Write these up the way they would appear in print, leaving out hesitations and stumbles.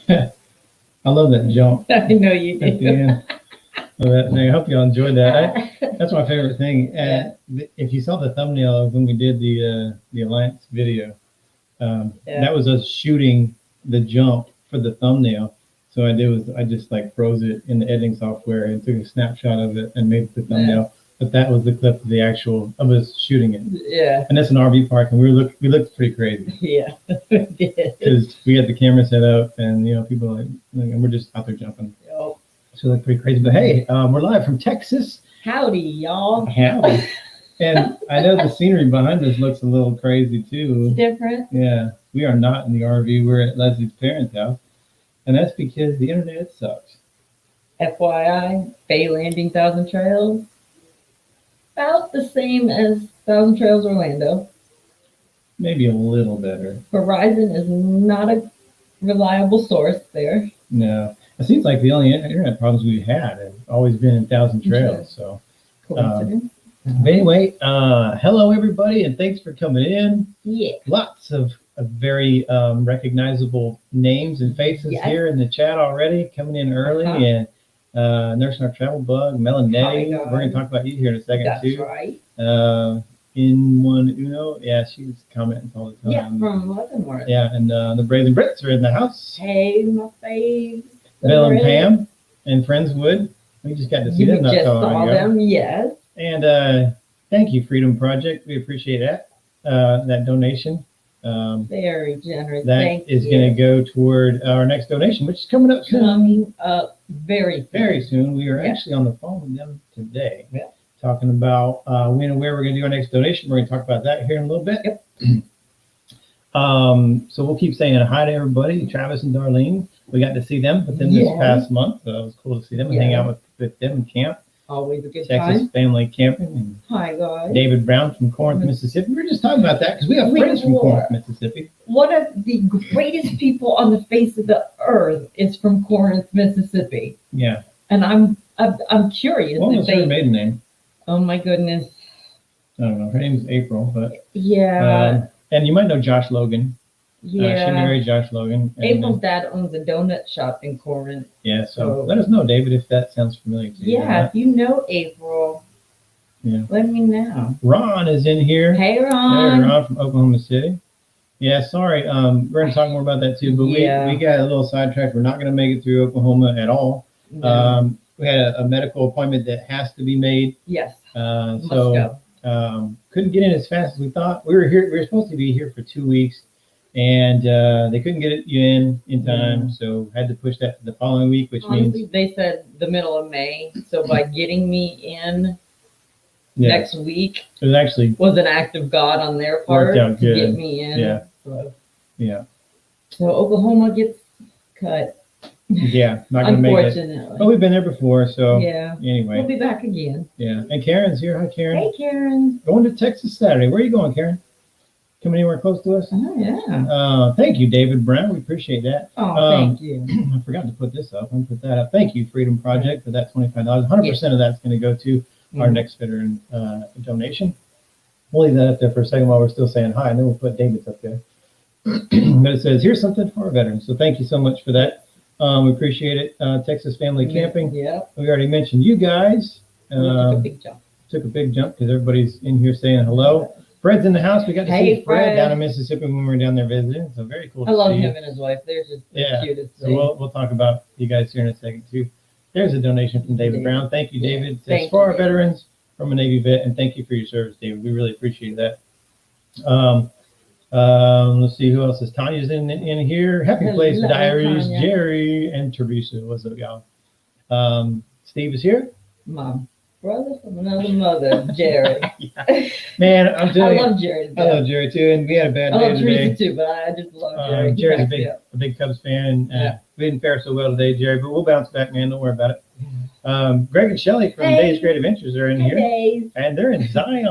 I love that jump I know you at the do. end of that thing. I hope y'all enjoyed that. That's my favorite thing. Yeah. If you saw the thumbnail of when we did the Alliance video, Yeah. that was us shooting the jump for the thumbnail. So I did was I just like froze it in the editing software and took a snapshot of it and made the Yeah. thumbnail. But that was the clip of the actual of us shooting it. Yeah. And that's an RV park, and we looked pretty crazy Yeah. We did. because we had the camera set up, and people are like, and we're just out there jumping. Yep. So that's pretty crazy. But hey, we're live from Texas. Howdy, y'all. Howdy. And I know the scenery behind us looks a little crazy too. It's different. Yeah, we are not in the RV. We're at Leslie's parents' house, and that's because the internet sucks. FYI, Bay Landing Thousand Trails, about the same as Thousand Trails Orlando. Maybe a little better. Verizon is not a reliable source there. No, it seems like the only internet problems we've had have always been in Thousand Trails. So, Coincidence? but anyway, hello everybody, and thanks for coming in. Yeah. Lots of very recognizable names and faces Yes. here in the chat already, coming in early. Uh-huh. And Nursing Our Travel Bug, Melanetti, Hi, guys. we're going to talk about you here in a second That's too. right. In one Uno, yeah, she's commenting all the time. Yeah, from Leavenworth. Yeah, and the Brazen Brits are in the house. Hey, my faves. Bill and Pam and Friendswood. We just got to see them You not just so long saw ago. them, yes. And thank you, Freedom Project. We appreciate that donation. Very generous. That Thank is you. going to go toward our next donation, which is coming up soon. Coming up very Soon. We are Yeah. actually on the phone with them today, Yeah. talking about when and where we're going to do our next donation. We're going to talk about that here in a little bit. Yep. So we'll keep saying hi to everybody, Travis and Darlene. We got to see them with them this Yeah. past month. So it was cool to see them and hang Yeah. out with them in camp. Always a good Texas time. Family Camping. And Hi, guys. David Brown from Corinth, Mississippi. We were just talking about that because we have We friends from were. Corinth, Mississippi. One of the greatest people on the face of the earth is from Corinth, Mississippi. Yeah. And I'm curious What if was her maiden name? Oh my goodness. I don't know. Her name is April, but Yeah. and you might know Josh Logan. She Yeah. married Josh Logan. And, April's dad owns a donut shop in Corinth. yeah. So So- let us know, David, if that sounds familiar to you. or Yeah, not. if you know April, Yeah. let me know. Ron is in here. Hey, Hey, Ron. Ron from Oklahoma City. Yeah, sorry. We're going to talk more about that too, but Yeah. we got a little sidetracked. We're not going to make it through Oklahoma at all. No. We had a medical appointment that has to be made. Yes. Must So go. couldn't get in as fast as we thought. We were supposed to be here for 2 weeks, and they couldn't get it in time. So had to push that to the following week, which Honestly, means they said the middle of May. So by getting me in yeah, next week it was actually was an act of God on their part Worked out to good. get me in. Yeah. So, yeah so Oklahoma gets cut, not gonna make it. unfortunately. But we've been there before, so Yeah. We'll anyway, be back again. yeah. And Karen's here. Hi, Karen. Hey, Karen. Going to Texas Saturday. Where are you going, Karen? Coming anywhere close to us? Oh, yeah. Thank you, David Brown. We appreciate that. Oh, thank you. I forgot to put this up. Let me put that up. Thank you, Freedom Project, for that $25. 100% of that's going to go to our Mhm. next veteran donation. We'll leave that up there for a second while we're still saying hi, and then we'll put David's up there. But it says, here's something for our veterans. So thank you so much for that. We appreciate it. Texas Family Camping. Yeah. We already mentioned you guys. We took a big jump. Took a big jump because everybody's in here saying hello. Fred's in the house. We got to Hey, see Fred Fred. down in Mississippi when we were down there visiting. So very cool to I love see you. him and his wife. They're just the Yeah. cutest So thing. we'll talk about you guys here in a second too. There's a donation from David David. Brown. Thank you, Yeah. David. It's Thank for you, our David. veterans from a Navy vet, and thank you for your service, David. We really appreciate that. Let's see who else is. Tanya's in here. Happy Place Hello, Diaries, Tanya. Jerry and Teresa. What's up, y'all? Steve is here. My brother from another mother, Jerry. Man, I'm I telling you, love Jerry. I love Jerry too, and we had a bad I day love today. Teresa too, but I just love Jerry. He Jerry's cracks me up. a big Cubs fan, and Yeah. we didn't fare so well today, Jerry, but we'll bounce back, man. Don't worry about it. Greg and Shelly from Hey. Days Great Adventures are in Hey, here, Dave. and they're in Zion.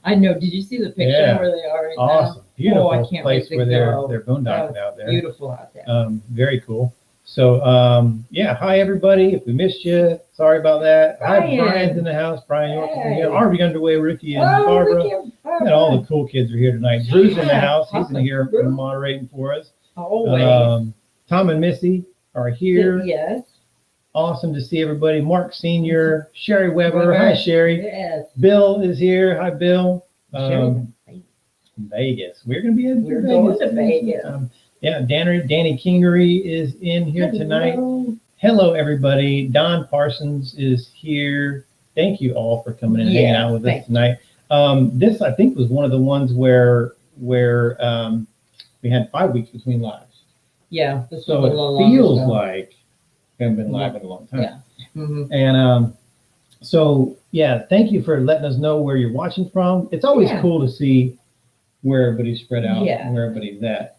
I know. Did you see the picture Yeah. where they are right Awesome, beautiful Oh, I can't place wait to where they're go. boondocking out now? there. Beautiful out there. Very cool. So, yeah, hi everybody. If we missed you, sorry about that. Hi, Brian. Brian's in the house. Brian York is in here. Hey. RV Underway, Ricky, and Oh, Barbara. Ricky and And all the cool kids are here tonight. Drew's in the Yeah, house. He's in awesome. here Drew. moderating for us. Always. Tom and Missy are here. Yes. Awesome to see everybody. Mark Senior, Sherry Weber. Hi, Sherry. Yes. Bill is here. Hi, Bill. Sherry. Vegas. We're going to be in We're Vegas. going to Vegas. Yeah, Danny Kingery is in here tonight. Hello, everybody. Don Parsons is here. Thank you all for coming and hanging out with us tonight. This, I think, was one of the ones where we had 5 weeks between lives. Yeah. So it feels like we haven't been live in a long time. Yeah. Mm-hmm. And so, yeah, thank you for letting us know where you're watching from. It's always cool to see where everybody's spread out and where everybody's at.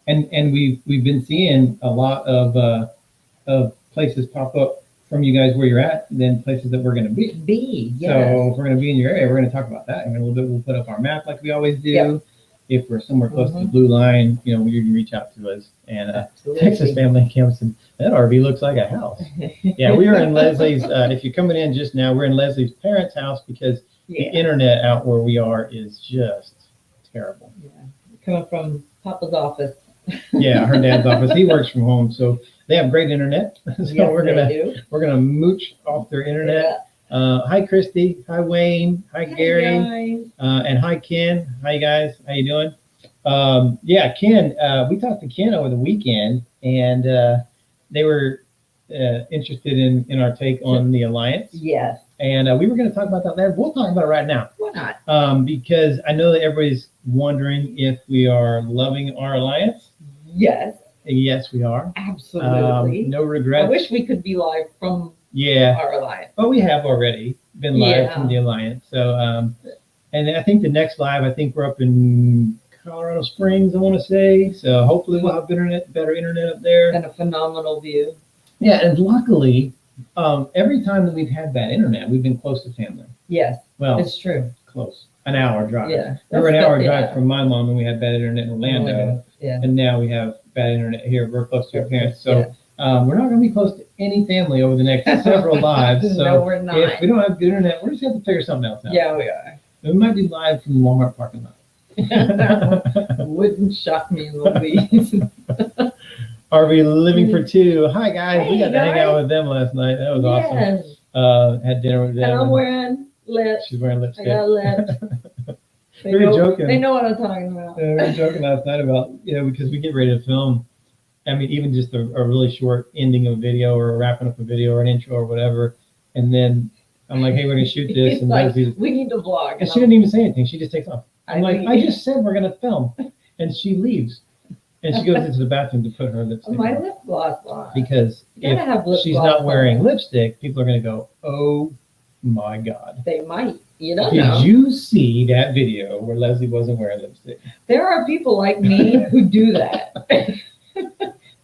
And we've been seeing a lot of places pop up from you guys where you're at, then places that we're going to be. So if we're going to be in your area, we're going to talk about that in a little bit. We'll put up our map like we always do. Yep. If we're somewhere close to the blue line, you can reach out to us. And Texas Family Camps, and that RV looks like a house. Yeah, we are in Leslie's. If you're coming in just now, we're in Leslie's parents' house because the internet out where we are is just terrible. Yeah, coming from Papa's office. Yeah, her dad's office. He works from home, so they have great internet. So we're gonna mooch off their internet. Hi, Christy. Hi, Wayne. Hi, Gary. And hi, Ken. Hi, guys. How you doing? Ken. We talked to Ken over the weekend, and they were interested in our take on the alliance. Yes. And we were going to talk about that later. We'll talk about it right now. Why not? Because I know that everybody's wondering if we are loving our alliance. Yes. Yes, we are. Absolutely. No regrets. I wish we could be live from our alliance. But we have already been live from the alliance. So, and I think the next live, I think we're up in Colorado Springs, I want to say. So hopefully we'll have better internet up there. And a phenomenal view. Yeah, and luckily, every time that we've had bad internet, we've been close to family. Yes, well, it's true. Close. An hour drive. Yeah. We were an hour drive from my mom when we had bad internet in Orlando. Yeah. And now we have bad internet here. We're close to our parents. So we're not going to be close to any family over the next several lives. So no, we're not. If we don't have good internet, we're just going to have to figure something else out. Yeah, we are. We might be live from the Walmart parking lot. Wouldn't shock me in the least. Are we living for two? Hi, guys. We got to hang out with them last night. That was awesome. Had dinner with them. And I'm wearing lips. She's wearing lipstick. I got lips. We were joking. They know what I'm talking about. We were joking last night about, because we get ready to film. I mean, even just a really short ending of a video or wrapping up a video or an intro or whatever. And then I'm like, hey, we're going to shoot this. And like, we need to vlog. And she didn't even say anything. She just takes off. I'm like, I just said we're going to film. And she leaves. And she goes into the bathroom to put her lipstick my on. lip gloss on. Because if she's not wearing lipstick, people are going to go, oh my God. They might. You don't Did know. you see that video where Leslie wasn't wearing lipstick? There are people like me who do that.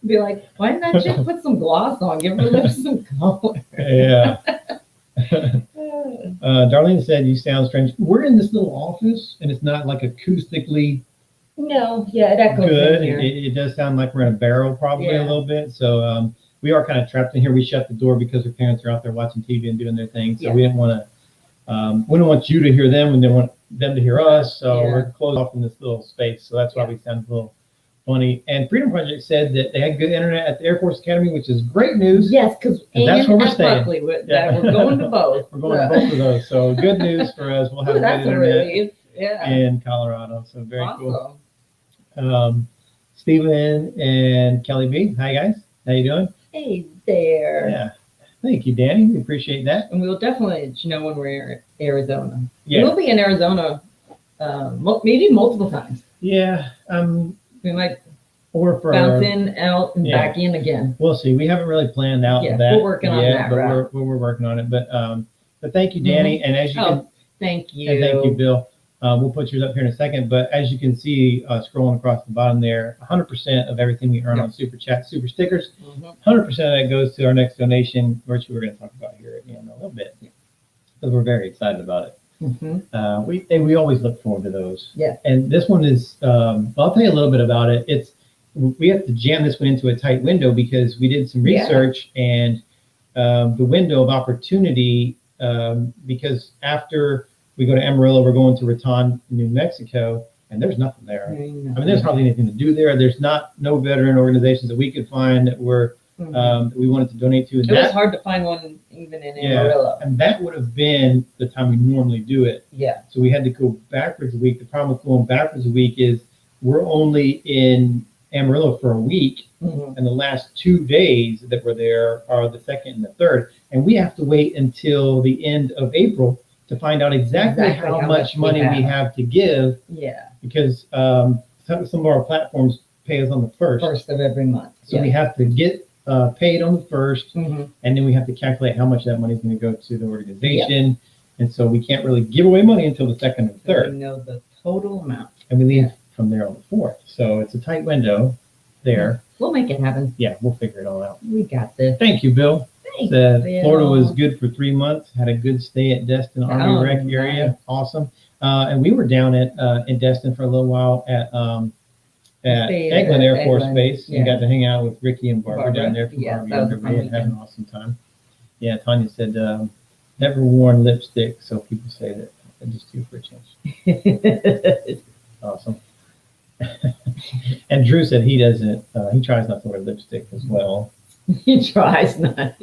Be like, why didn't I just put some gloss on? Give her lips some color. Yeah. Darlene said, you sound strange. We're in this little office, and it's not like acoustically no, yeah, it echoes good. In here. It does sound like we're in a barrel probably a little bit. So we are kind of trapped in here. We shut the door because our parents are out there watching TV and doing their thing. So we didn't want to, we don't want you to hear them and they want them to hear us. So we're closed off in this little space. So that's why we sound a little funny. And Freedom Project said that they had good internet at the Air Force Academy, which is great news. Yes, because that's where we're staying. We're going to both. We're going to both of those. So good news for us. We'll have good internet in Colorado. So very cool. Stephen and Kelly B. Hi, guys. How you doing? Hey there. Yeah. Thank you, Danny. We appreciate that. And we'll definitely let you know when we're in Arizona. Yeah. We'll be in Arizona maybe multiple times. Yeah. We might or for bounce in, out, and back in again. We'll see. We haven't really planned out that. We're working on that. But we're working on it. But thank you, Danny. And as you can, thank you. And thank you, Bill. We'll put yours up here in a second. But as you can see, scrolling across the bottom there, 100% of everything we earn on Super Chat, Super Stickers, 100% of that goes to our next donation, which we're going to talk about here in a little bit. Because we're very excited about it. We always look forward to those. Yeah. And this one is, I'll tell you a little bit about it. We have to jam this one into a tight window because we did some research and the window of opportunity, because after we go to Amarillo, we're going to Raton, New Mexico. and there's nothing there. I I mean, there's hardly anything to do there. There's no veteran organizations that we could find that were that we wanted to donate to. And It was hard to find one even in Amarillo. and that would have been the time we normally do it. Yeah. So we had to go backwards a week. The problem with going backwards a week is we're only in Amarillo for a week, and the last 2 days that we're there are the 2nd and the 3rd, and we have to wait until the end of April to find out exactly how much money we have to give. Yeah. Because some of our platforms pay us on the 1st. First of every month. So we have to get paid on the 1st, and then we have to calculate how much that money is going to go to the organization. And so we can't really give away money until the 2nd and 3rd. We know the total amount. And we leave from there on the 4th. So it's a tight window there. We'll make it happen. Yeah, we'll figure it all out. We got this. Thank you, Bill. Thanks, Said Bill. Florida was good for 3 months. Had a good stay at Destin Army Rec area. Nice. Awesome. And we were down at in Destin for a little while at Eglin Air Force Base. Yeah. And got to hang out with Ricky and Barbara down there from Yeah, Barbara that was a and fun everybody and had an weekend. awesome time. Yeah, Tanya said never worn lipstick, so people say that I just do for a change. Awesome. And Drew said he doesn't. He tries not to wear lipstick as well. He tries not.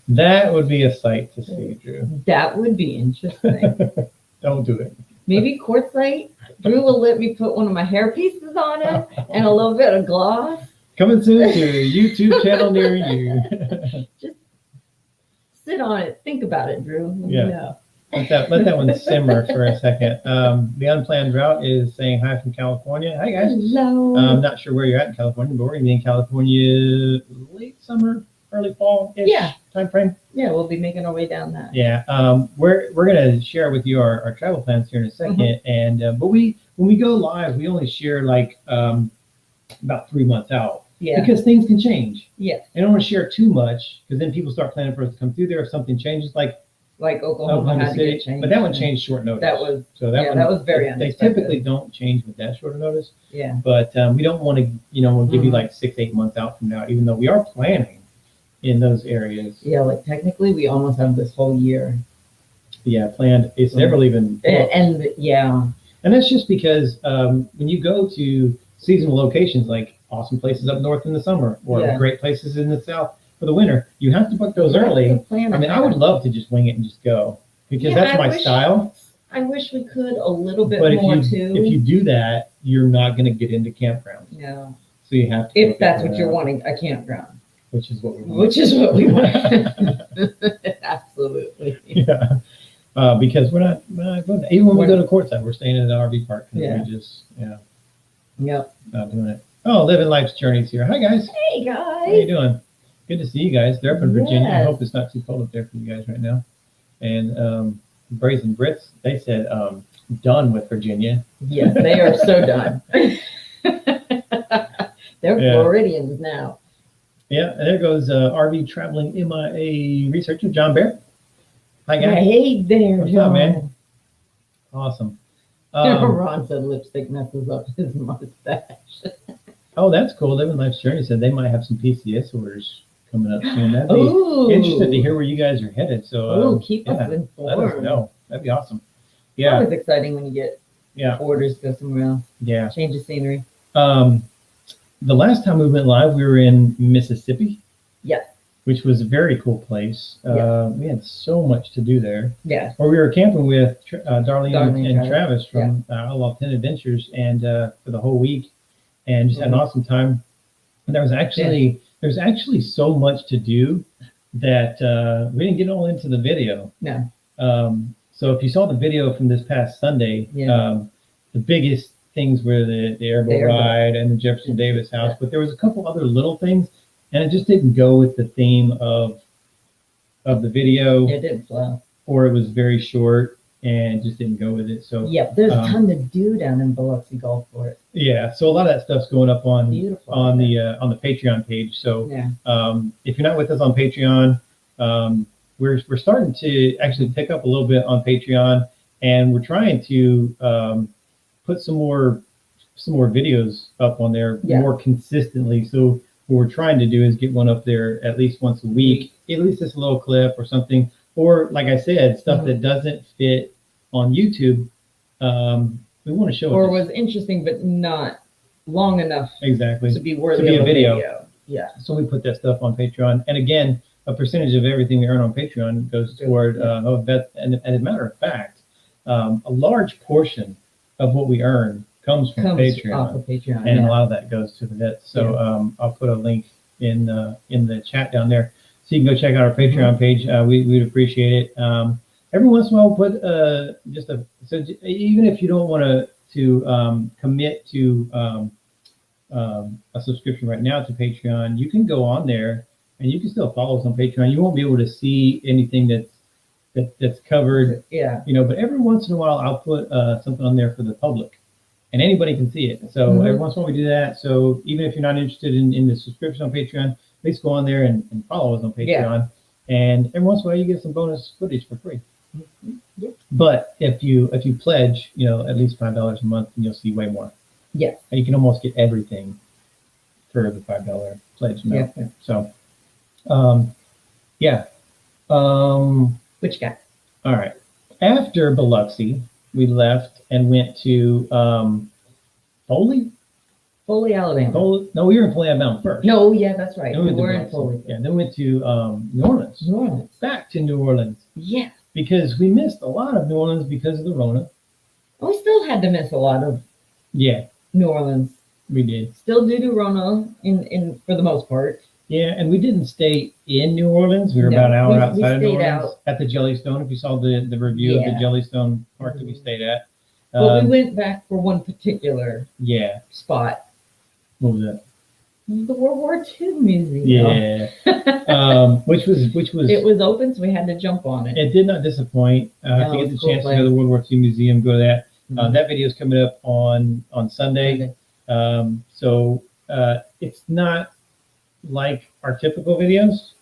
That would be a sight to see, Drew. That would be interesting. Don't do it. Maybe quartzite. Drew will let me put one of my hair pieces on it and a little bit of gloss. Coming soon to a YouTube channel near you. Just sit on it. Think about it, Drew. Let me Yeah. know. Let that one simmer for a second. The Unplanned Drought is saying hi from California. Hi, guys. Hello. I'm not sure where you're at in California, but we're going to be in California late summer, early fall-ish time frame. Yeah, we'll be making our way down that. Yeah, we're going to share with you our travel plans here in a second. And but when we go live, we only share like about 3 months out. Yeah. Because things can change. Yes. I don't want to share too much because then people start planning for us to come through there. If something changes, like Oklahoma had to City, get changed. but that one changed short notice. That was that was very They unexpected. typically don't change with that short notice. Yeah. But we don't want to, we'll give you like 6-8 months out from now, even though we are planning in those areas. Yeah, like technically we almost have this whole year. Yeah, planned. It's never even. And yeah. And that's just because when you go to seasonal locations, like awesome places up north in the summer or great places in the south for the winter, you have to book those early. I mean, I would love to just wing it and just go because that's my style. I wish we could a little bit But more if you do that, you're not going to get into campgrounds. No. So you have to. If that's what you're wanting, a campground. Which is what we want. Which is what we want. Absolutely. Yeah. Because we're not going even when we go to courtside, we're staying in an RV park. We just, Yep. not doing it. Oh, Living Life's Journey's here. Hi, guys. Hey, guys. How you doing? Good to see you guys. They're up in Virginia. I Yes. hope it's not too cold up there for you guys right now. And Brazen Brits, they said done with Virginia. Yes, they are so done. They're Floridians now. Yeah, and there goes RV traveling MIA researcher John Barrett. Hi, guys. Hey there, What's John. up, man? Awesome. Ron said lipstick messes up his mustache. Oh, that's cool. Living Life's Journey said they might have some PCS orders coming up soon. That'd be interested to hear where you guys are headed. So keep us informed. Let us know. That'd be awesome. It's Yeah. always exciting when you get orders to go somewhere else. Yeah. Change of scenery. The last time we went live, we were in Mississippi. Yes. Which was a very cool place. We had so much to do there. Yeah. Or we were camping with Darlene and Travis from Outlaw 10 Adventures and for the whole week and just had an awesome time. And there's actually so much to do that we didn't get all into the video. No. So if you saw the video from this past Sunday, the biggest things were the airboat ride and the Jefferson Davis house, but there was a couple other little things, and it just didn't go with the theme of the video. It didn't flow. Or it was very short and just didn't go with it. So there's a ton to do down in Biloxi Golf Course. Yeah, so a lot of that stuff's going up on the Patreon page. So if you're not with us on Patreon, we're starting to actually pick up a little bit on Patreon, and we're trying to put some more videos up on there more consistently. So what we're trying to do is get one up there at least once a week, at least just a little clip or something. Or like I said, stuff that doesn't fit on YouTube, We want to show Or it. was interesting, but not long enough Exactly. to be worthy To be of a a video. video. Yeah. So we put that stuff on Patreon. And again, a percentage of everything we earn on Patreon goes toward, and as a matter of fact, a large portion of what we earn comes from Patreon. Off of Patreon. And yeah. a lot of that goes to the vets. So I'll put a link in the chat down there, so you can go check out our Patreon page. We'd appreciate it. Every once in a while, we'll put even if you don't want to commit to a subscription right now to Patreon, you can go on there and you can still follow us on Patreon. You won't be able to see anything that's covered, Yeah. but every once in a while I'll put something on there for the public, and anybody can see it. So every once in a while we do that. So even if you're not interested in the subscription on Patreon, at least go on there and follow us on Patreon. And every once in a while you get some bonus footage for free. But if you pledge, at least $5 a month, then you'll see way more. Yes. And you can almost get everything for the $5 pledge. So, yeah. Which guy? All right. After Biloxi, we left and went to Foley. Foley, Alabama. No, we were in Foley, Alabama first. No, yeah, that's right. Then We went to were in Biloxi. Foley. Yeah, then went to New Orleans. New Orleans. Back to New Orleans. Yeah. Because we missed a lot of New Orleans because of the Rona. We still had to miss a lot of Yeah, New Orleans. we did. Still due to Rona in for the most part. Yeah, and we didn't stay in New Orleans. We were No, about an hour we outside of New stayed Orleans out. at the Jellystone. If you saw the review of the Yeah. Jellystone park that we stayed at. But we went back for one particular Yeah, spot. what was that? The World War II Museum. Yeah, which was It was open, so we had to jump on it. it did not disappoint. If you get the cool chance to place. go to the World War II Museum, go to that. Mhm. That video is coming up on Sunday. So it's not like our typical videos,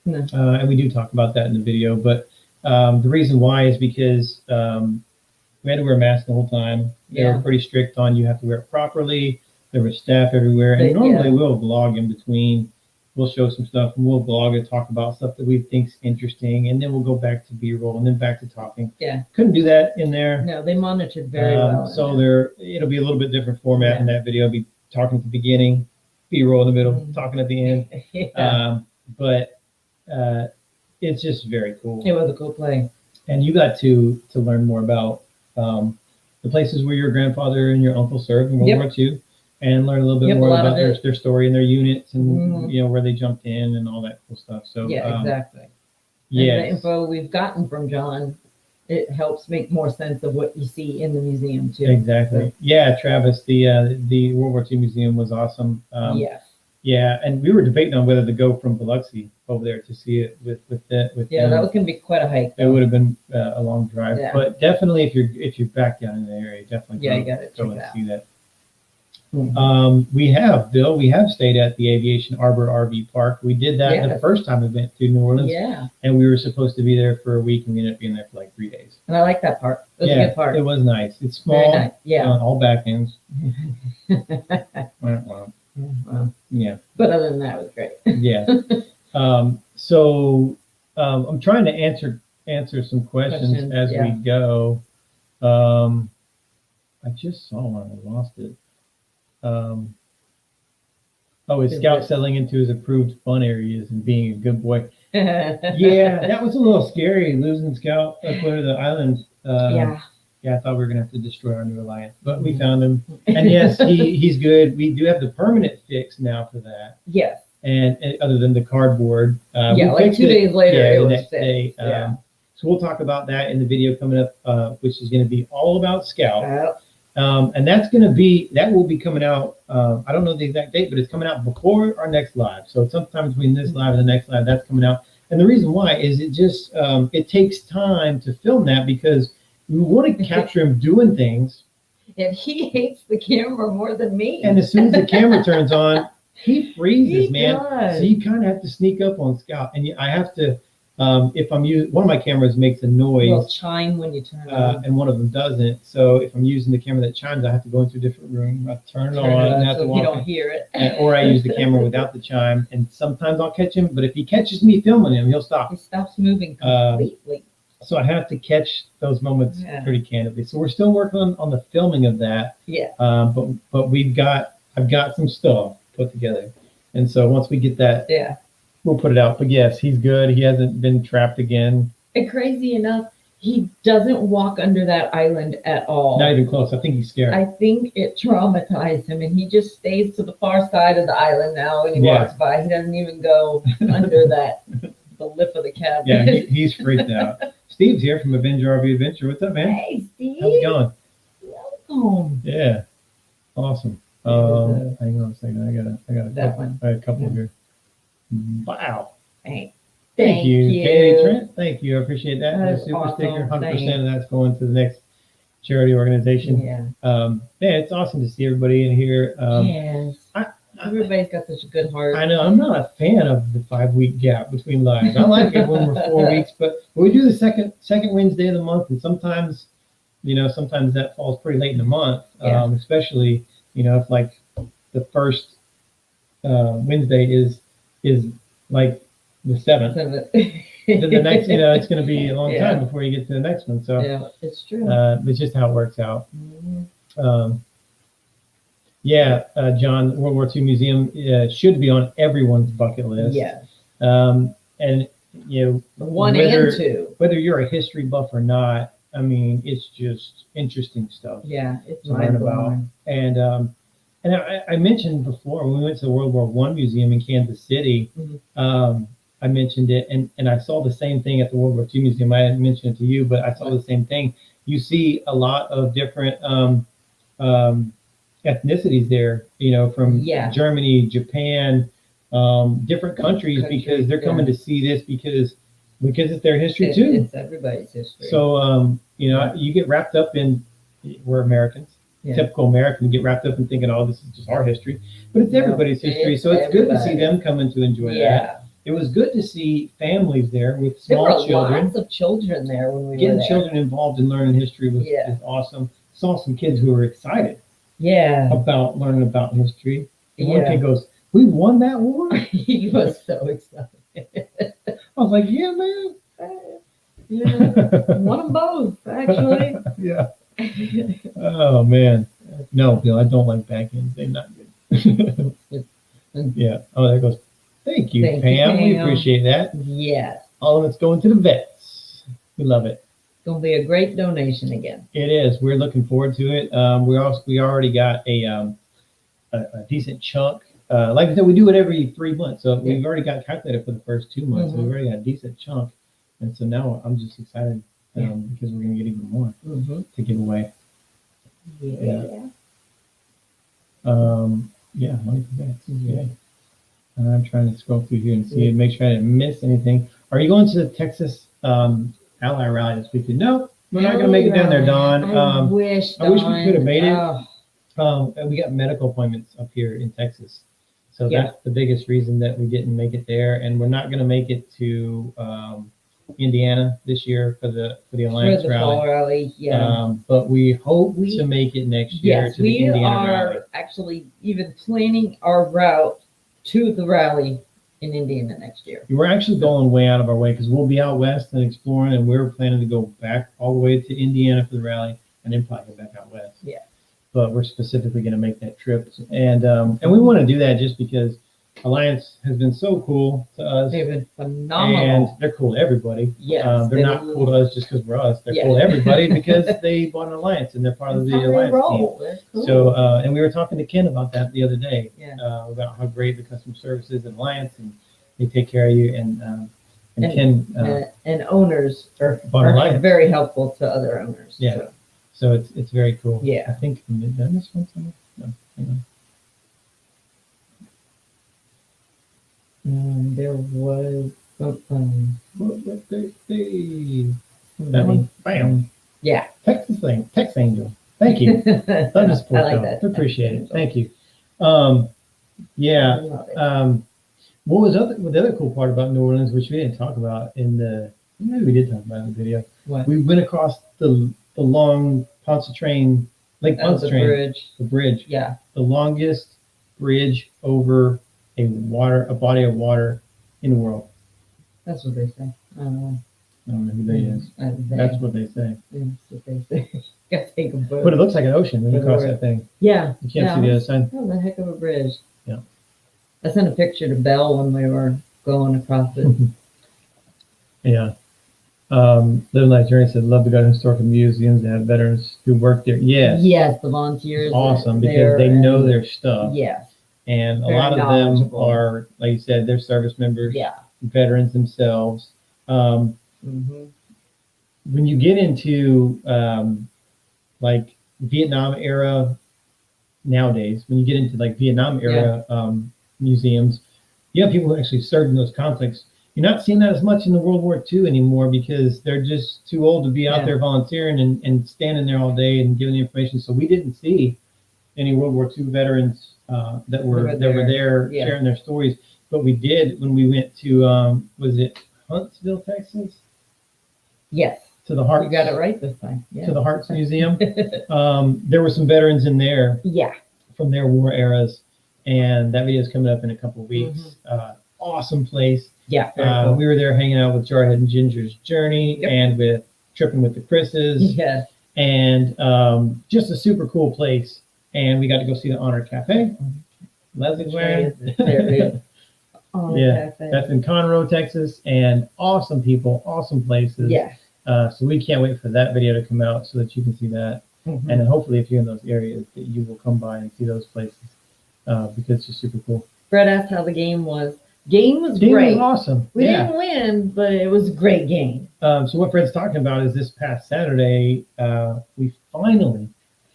No. and we do talk about that in the video. But the reason why is because we had to wear masks the whole time. They were pretty strict on you have to wear it properly. There was staff everywhere, and normally we'll vlog in between. We'll show some stuff, and we'll vlog and talk about stuff that we think's interesting, and then we'll go back to B-roll, and then back to talking. Yeah. Couldn't do that in there. No, they monitored very well. So it'll be a little bit different format in that video. I'll be talking at the beginning, B-roll in the middle, talking at the end. But it's just very cool. It was a cool play. And you got to learn more about the places where your grandfather and your uncle served in World War II, and learn a little bit more about their story and their units, and where they jumped in and all that cool stuff. So exactly. Yeah. And the info we've gotten from John, it helps make more sense of what you see in the museum too. Exactly. So, Yeah, Travis, the World War II Museum was awesome. yes. Yeah, and we were debating on whether to go from Biloxi over there to see it with them. That was gonna be quite a hike. It would have been a long drive, Yeah. but definitely if you're back down in the area, definitely you gotta go check and it out. see that. Mhm. We have stayed at the Aviation Arbor RV Park. We did that the first time we went to New Orleans, and we were supposed to be there for a week, and we ended up being there for like 3 days. And I like that part. It was a good part. It was nice. It's Very small, nice. Yeah. all back ends. Well, Yeah. but other than that, it was great. Yeah. So I'm trying to answer some questions as we go. I just saw one. I lost it. Is Scout settling into his approved fun areas and being a good boy? Yeah, that was a little scary, losing Scout up there to the island. Yeah, I thought we were gonna have to destroy our new alliance, but we found him, and yes, he's good. We do have the permanent fix now for that. Yes. And other than the cardboard, like 2 days later, it the was next day. So we'll talk about that in the video coming up, which is going to be all about Scout. And that will be coming out. I don't know the exact date, but it's coming out before our next live. So sometime between this live and the next live, that's coming out. And the reason why is it just it takes time to film that, because we want to capture him doing things. And he hates the camera more than me. And as soon as the camera turns on, he freezes, man. Does. So you kind of have to sneak up on Scout, and I have to. If I'm using one of my cameras makes a noise, will chime when you turn it on, and one of them doesn't. So if I'm using the camera that chimes, I have to go into a different room. I have to turn it on, and have to so walk you don't in. hear it. Or I use the camera without the chime, and sometimes I'll catch him. But if he catches me filming him, he'll stop. He stops moving completely. So I have to catch those moments Yeah. pretty candidly. So we're still working on the filming of that. Yeah. But I've got some stuff put together. And so once we get that, Yeah. we'll put it out. But yes, he's good. He hasn't been trapped again. And crazy enough, he doesn't walk under that island at all. Not even close. I think he's scared. I think it traumatized him, and he just stays to the far side of the island now when he Yeah. walks by. He doesn't even go under the lip of the cabin. Yeah, he's freaked out. Steve's here from Avenger RV Adventure. What's up, man? Hey, Steve. How's it going? Welcome. Yeah, awesome. Hang on a second. I got a That couple, one. I got a couple here. Wow. Hey, Thank you, Katie Trent. Thank you. I appreciate that. That's The super awesome. sticker, 100% Thanks. of that's going to the next charity organization. Yeah. Yeah, it's awesome to see everybody in here. Yes. Everybody's got such a good heart. I know I'm not a fan of the 5-week gap between lives. I like it when we're 4 weeks, but we do the second Wednesday of the month, and sometimes that falls pretty late in the month. Yeah. Especially if like the first Wednesday is like the 7th. Then the next, it's going to be a long Yeah. time before you get to the next one. So Yeah, it's true. it's just how it works out. Mhm. John, World War II Museum should be on everyone's bucket list. Yes. And One whether, and two. whether you're a history buff or not, I mean, it's just interesting stuff Yeah, it's to learn about. mind-blowing. And I mentioned before when we went to the World War I Museum in Kansas City, Mhm. I mentioned it, and I saw the same thing at the World War II Museum. I didn't mention it to you, but I saw the same thing. You see a lot of different ethnicities there, from Yeah. Germany, Japan, different countries, because they're coming to see this because it's their history too. It's everybody's history. So, you get wrapped up in, we're Americans, Yeah. typical American, get wrapped up in thinking, oh, this is just our history, but it's everybody's history. it's So it's good to see everybody. them coming to enjoy that. Yeah. It was good to see families there with There were small children. lots of children there when we were Getting there. children involved in learning history was Yeah. is awesome. Saw some kids who were excited Yeah. about learning about history. And one Yeah. kid goes, "We won that war?" He was so excited. I was like, "Yeah, man." Yeah. Won them both, actually. Yeah. Oh man. No, Bill, I don't like backends. They're not good. Yeah. Oh, there goes. Thank you, Thank you, Pam. We Pam. appreciate that. Yes. All of it's going to the vets. We love it. It's going to be a great donation again. It is. We're looking forward to it. We already got a decent chunk. Like I said, we do it every 3 months, so we've already got calculated for the first 2 months. So Mhm. we've already got a decent chunk, and so now I'm just excited Yeah. because we're gonna get even more Mm-hmm. to give away. Yeah. Money for vets. Mhm. Yeah. I'm trying to scroll through here and see, make sure I didn't miss anything. Are you going to the Texas Ally Rally this weekend? No, we're not gonna make it down there, Don. I wish I wish we Dawn- could have made it. Oh, And we got medical appointments up here in Texas. So Yeah. that's the biggest reason that we didn't make it there. And we're not going to make it to Indiana this year for the for Alliance the rally. fall rally, yeah. But we hope We- to make it next year Yes, to the we Indiana are rally. actually even planning our route to the rally in Indiana next year. We're actually going way out of our way because we'll be out west and exploring, and we're planning to go back all the way to Indiana for the rally and then probably go back out west. Yeah. But we're specifically going to make that trip, and we want to do that just because Alliance has been so cool to us, They've been and phenomenal. they're cool to everybody. Yes, They're not cool to us just because we're us. They're Yeah. cool to everybody because they bought an Alliance and they're part of That's the how they Alliance team. roll. They're cool. So, and we were talking to Ken about that the other day, Yeah. about how great the customer service is in Alliance, and they take care of you. And And- Ken, and owners are Bought Alliance. very helpful to other owners. Yeah. So, so it's very cool. Yeah. I think did I miss one somewhere? No, hang on. there was something. That one, bam, Yeah. Texas thing, Tex Angel. Thank you. That I is cool. like that. Appreciate it. Thank you. I Yeah. love it. What was the other cool part about New Orleans, which we didn't talk about maybe we did talk about in the video. What? We went across the long Pontchartrain, Lake That was the Pontchartrain, bridge. the bridge, Yeah. the longest bridge over a body of water in the world. That's what they say. I don't know. I don't know who they is. They. That's what they say. That's what they say. Gotta take a boat. But it looks like an ocean when you For the cross word. that thing. Yeah. You can't see the other side. That was a heck of a bridge. Yeah. I sent a picture to Belle when we were going across it. Yeah. Little Night Journey said, love to go to historical museums that have veterans who work there. Yes. Yes, the volunteers. It's awesome because there they know and- their stuff. Yes. And a Very lot of them knowledgeable. are, like you said, they're service members, Yeah. veterans themselves. Mm-hmm. When you get into like Vietnam era nowadays, when you get into like Vietnam era museums, you have people who actually served in those conflicts. You're not seeing that as much in the World War II anymore because they're just too old to be out there volunteering and standing there all day and giving the information. So we didn't see any World War II veterans that were there sharing their stories. But we did when we went to was it Huntsville, Texas? Yes. To the Hearts. You got it right this time. Yeah. To the Hearts Museum. There were some veterans in there. Yeah. From their war eras, and that video is coming up in a couple of weeks. Awesome place. Yeah. Cool. We were there hanging out with Jarhead and Ginger's Journey and with Tripping with the Chris's. Yes. And just a super cool place. And we got to go see the Honor Cafe. Leslie's wearing. Cafe. That's in Conroe, Texas, and awesome people, awesome places. Yeah. So we can't wait for that video to come out so that you can see that. And then hopefully if you're in those areas that you will come by and see those places because it's just super cool. Brett asked how the game was. Game was Game great. was awesome. We didn't win, but it was a great game. So what Fred's talking about is this past Saturday, we finally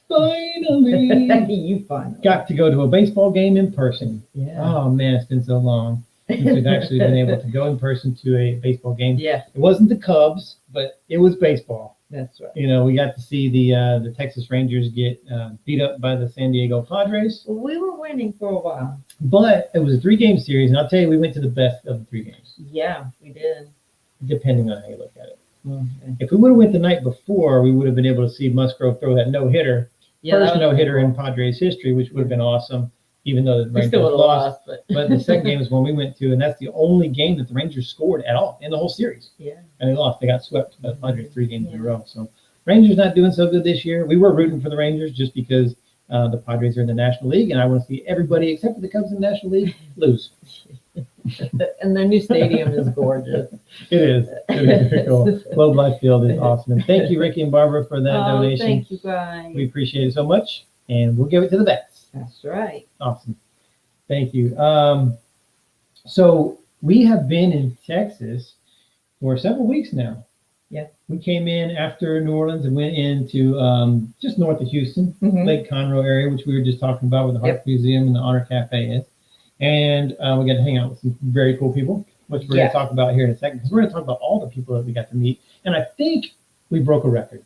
You finally got to go to a baseball game in person. Yeah. Oh man, it's been so long since we've actually been able to go in person to a baseball game. Yeah. It wasn't the Cubs, but it was baseball. That's right. You know, we got to see the Texas Rangers get beat up by the San Diego Padres. Well, we were winning for a while. But it was a 3-game series, and I'll tell you, we went to the best of the 3 games. Yeah, we did. Depending on how you look at it. Okay. If we would have went the night before, we would have been able to see Musgrove throw that no-hitter. Yeah, First no-hitter cool. in Padres history, which would have been awesome, even though the We Rangers still would have lost. lost, But the second game is when we went to, and that's the only game that the Rangers scored at all in the whole series. Yeah. And they lost. They got swept by the Padres 3 games in a row. So Rangers not doing so good this year. We were rooting for the Rangers just because the Padres are in the National League, and I want to see everybody except for the Cubs in the National League lose. And their new stadium is gorgeous. It is. It is very cool. Globe Life Field is awesome. And thank you, Ricky and Barbara, for that donation. Thank you, guys. We appreciate it so much, and we'll give it to the vets. That's right. Awesome. Thank you. So we have been in Texas for several weeks now. Yeah. We came in after New Orleans and went into just north of Houston, Lake Conroe area, which we were just talking about, where the Heart Museum and the Honor Cafe is. And we got to hang out with some very cool people, which we're going to talk about here in a second, because we're going to talk about all the people that we got to meet. And I think we broke a record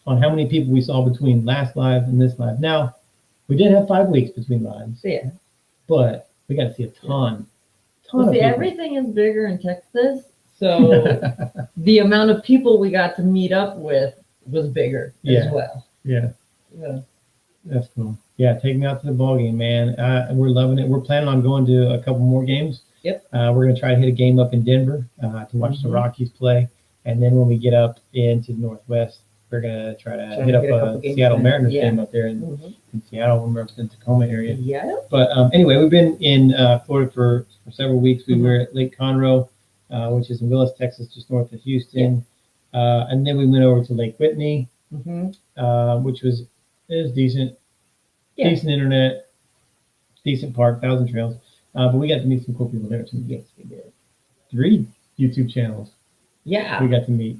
on how many people we saw between last live and this live. Now, we did have 5 weeks between lives, but we got to see a ton of people. Everything is bigger in Texas, so the amount of people we got to meet up with was bigger as well. Yeah. That's cool. Yeah, take me out to the ball game, man. We're loving it. We're planning on going to a couple more games. We're going to try to hit a game up in Denver to watch the Rockies play. And then when we get up into the Northwest, we're going to try to hit up a Seattle Mariners game up there in Seattle. We're representing the Tacoma area. But anyway, we've been in Florida for several weeks. We were at Lake Conroe, which is in Willis, Texas, just north of Houston. And then we went over to Lake Whitney, which was decent. Decent internet, decent park, 1,000 trails. But we got to meet some cool people there too. Yes, we did. 3 YouTube channels. We got to meet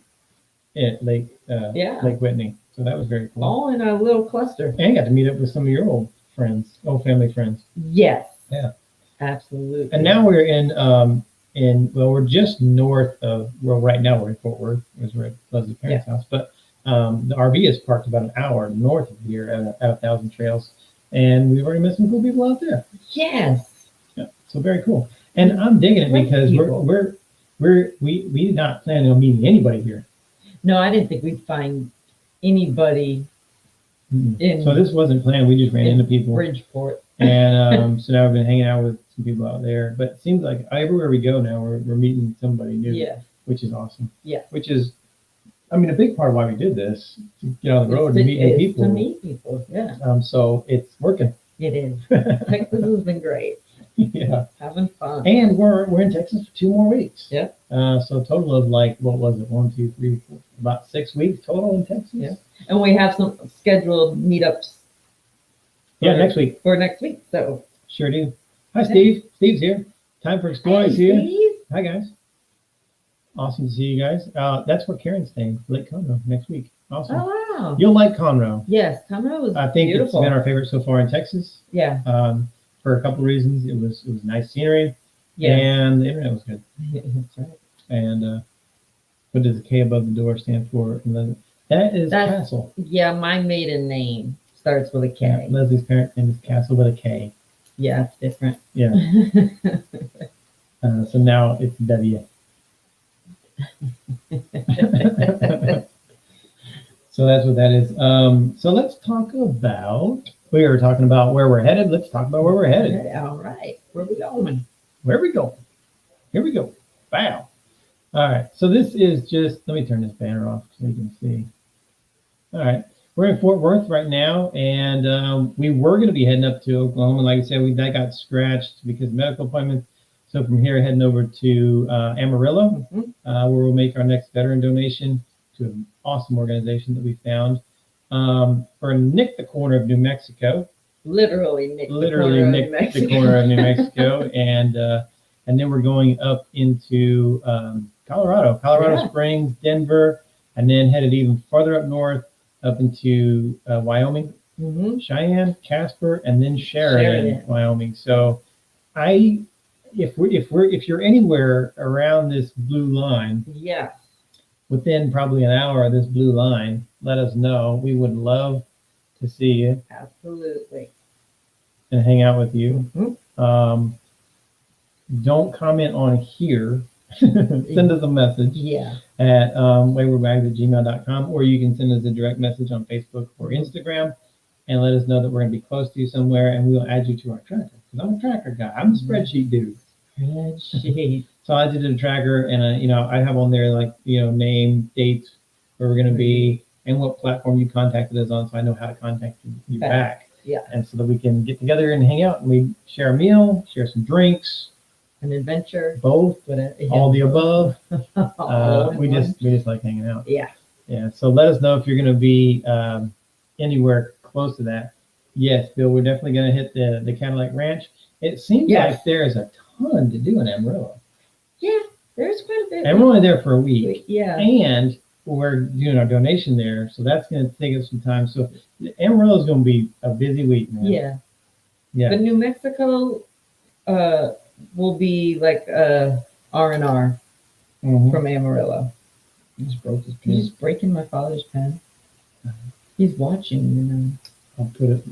at Lake Whitney. So that was very cool. All in a little cluster. And got to meet up with some of your old family friends. Yes. Yeah. Absolutely. And now we're we're just north of, right now we're in Fort Worth, because we're at Leslie's parents' house. But the RV is parked about an hour north of here at 1,000 trails. And we've already met some cool people out there. Yes. Yeah. So very cool. And I'm digging it because we're not planning on meeting anybody here. No, I didn't think we'd find anybody so this wasn't planned. We just ran into people. Bridgeport. And so now we've been hanging out with some people out there. But it seems like everywhere we go now, we're meeting somebody new. Yeah. which is awesome. Yeah. Which is, I mean, a big part of why we did this, to get on the road and meet new To people. meet people, yeah. So it's working. It is. Texas has been great. Yeah. Having fun. And we're in Texas for 2 more weeks. Yeah. So a total of like, what was it? 1, 2, 3, 4, about 6 weeks total in Texas. Yeah. And we have some scheduled meetups. Yeah, next week. For next week. So Sure do. Hi, Steve. Steve's here. Time for Exploring is here. Steve. Hi, guys. Awesome to see you guys. That's where Karen's staying, Lake Conroe, next week. Awesome. Oh wow. You'll like Conroe. Yes, Conroe was I think beautiful. it's been our favorite so far in Texas. Yeah. For a couple of reasons. It was nice scenery, Yeah. and the internet was good. That's right. And what does the K above the door stand for? That is That's- Castle. Yeah, my maiden name starts with a K. Yeah, Leslie's parent name is Castle with a K. Yeah, it's different. Yeah. So now it's W. So that's what that is. So let's talk about, we were talking about where we're headed. Let's talk about where we're headed. Okay, all right. Where we going? Where we go? Here we go. Wow. All right. So this is just, let me turn this banner off so you can see. All right. We're in Fort Worth right now, and we were going to be heading up to Oklahoma. Like I said, that got scratched because of medical appointments. So from here, heading over to Amarillo, where we'll make our next veteran donation to an awesome organization that we found for Nick the corner of New Mexico. Literally Nick The corner of New Mexico, and then we're going up into Colorado Yeah. Springs, Denver, and then headed even farther up north, up into Wyoming, Cheyenne, Casper, and then Sheridan, Wyoming. So, if you're anywhere around this blue line, Yeah. within probably an hour of this blue line, let us know. We would love to see you Absolutely. and hang out with you. Mhm. Don't comment on here. Send us a message Yeah. at waywardwags@gmail.com, or you can send us a direct message on Facebook or Instagram and let us know that we're going to be close to you somewhere, and we'll add you to our tracker. Because I'm a tracker guy. I'm a spreadsheet dude. Spreadsheet. So I did a tracker, and I have on there like name, dates, where we're going to be, and what platform you contacted us on, so I know how to contact you back. Yeah. And so that we can get together and hang out, and we share a meal, share some drinks, An adventure. both, all the above. All in we one. just like hanging out. Yeah. Yeah. So let us know if you're going to be anywhere close to that. Yes, Bill, we're definitely going to hit the Cadillac Ranch. It seems like there's a ton to do in Amarillo. Yeah, there's quite a bit. And we're only there for a week. Yeah. And we're doing our donation there, so that's going to take us some time. So Amarillo is going to be a busy week, man. Yeah. Yeah. But New Mexico will be like R&R from Amarillo. Just broke his He's pen. just breaking my father's pen. He's watching, I'll put it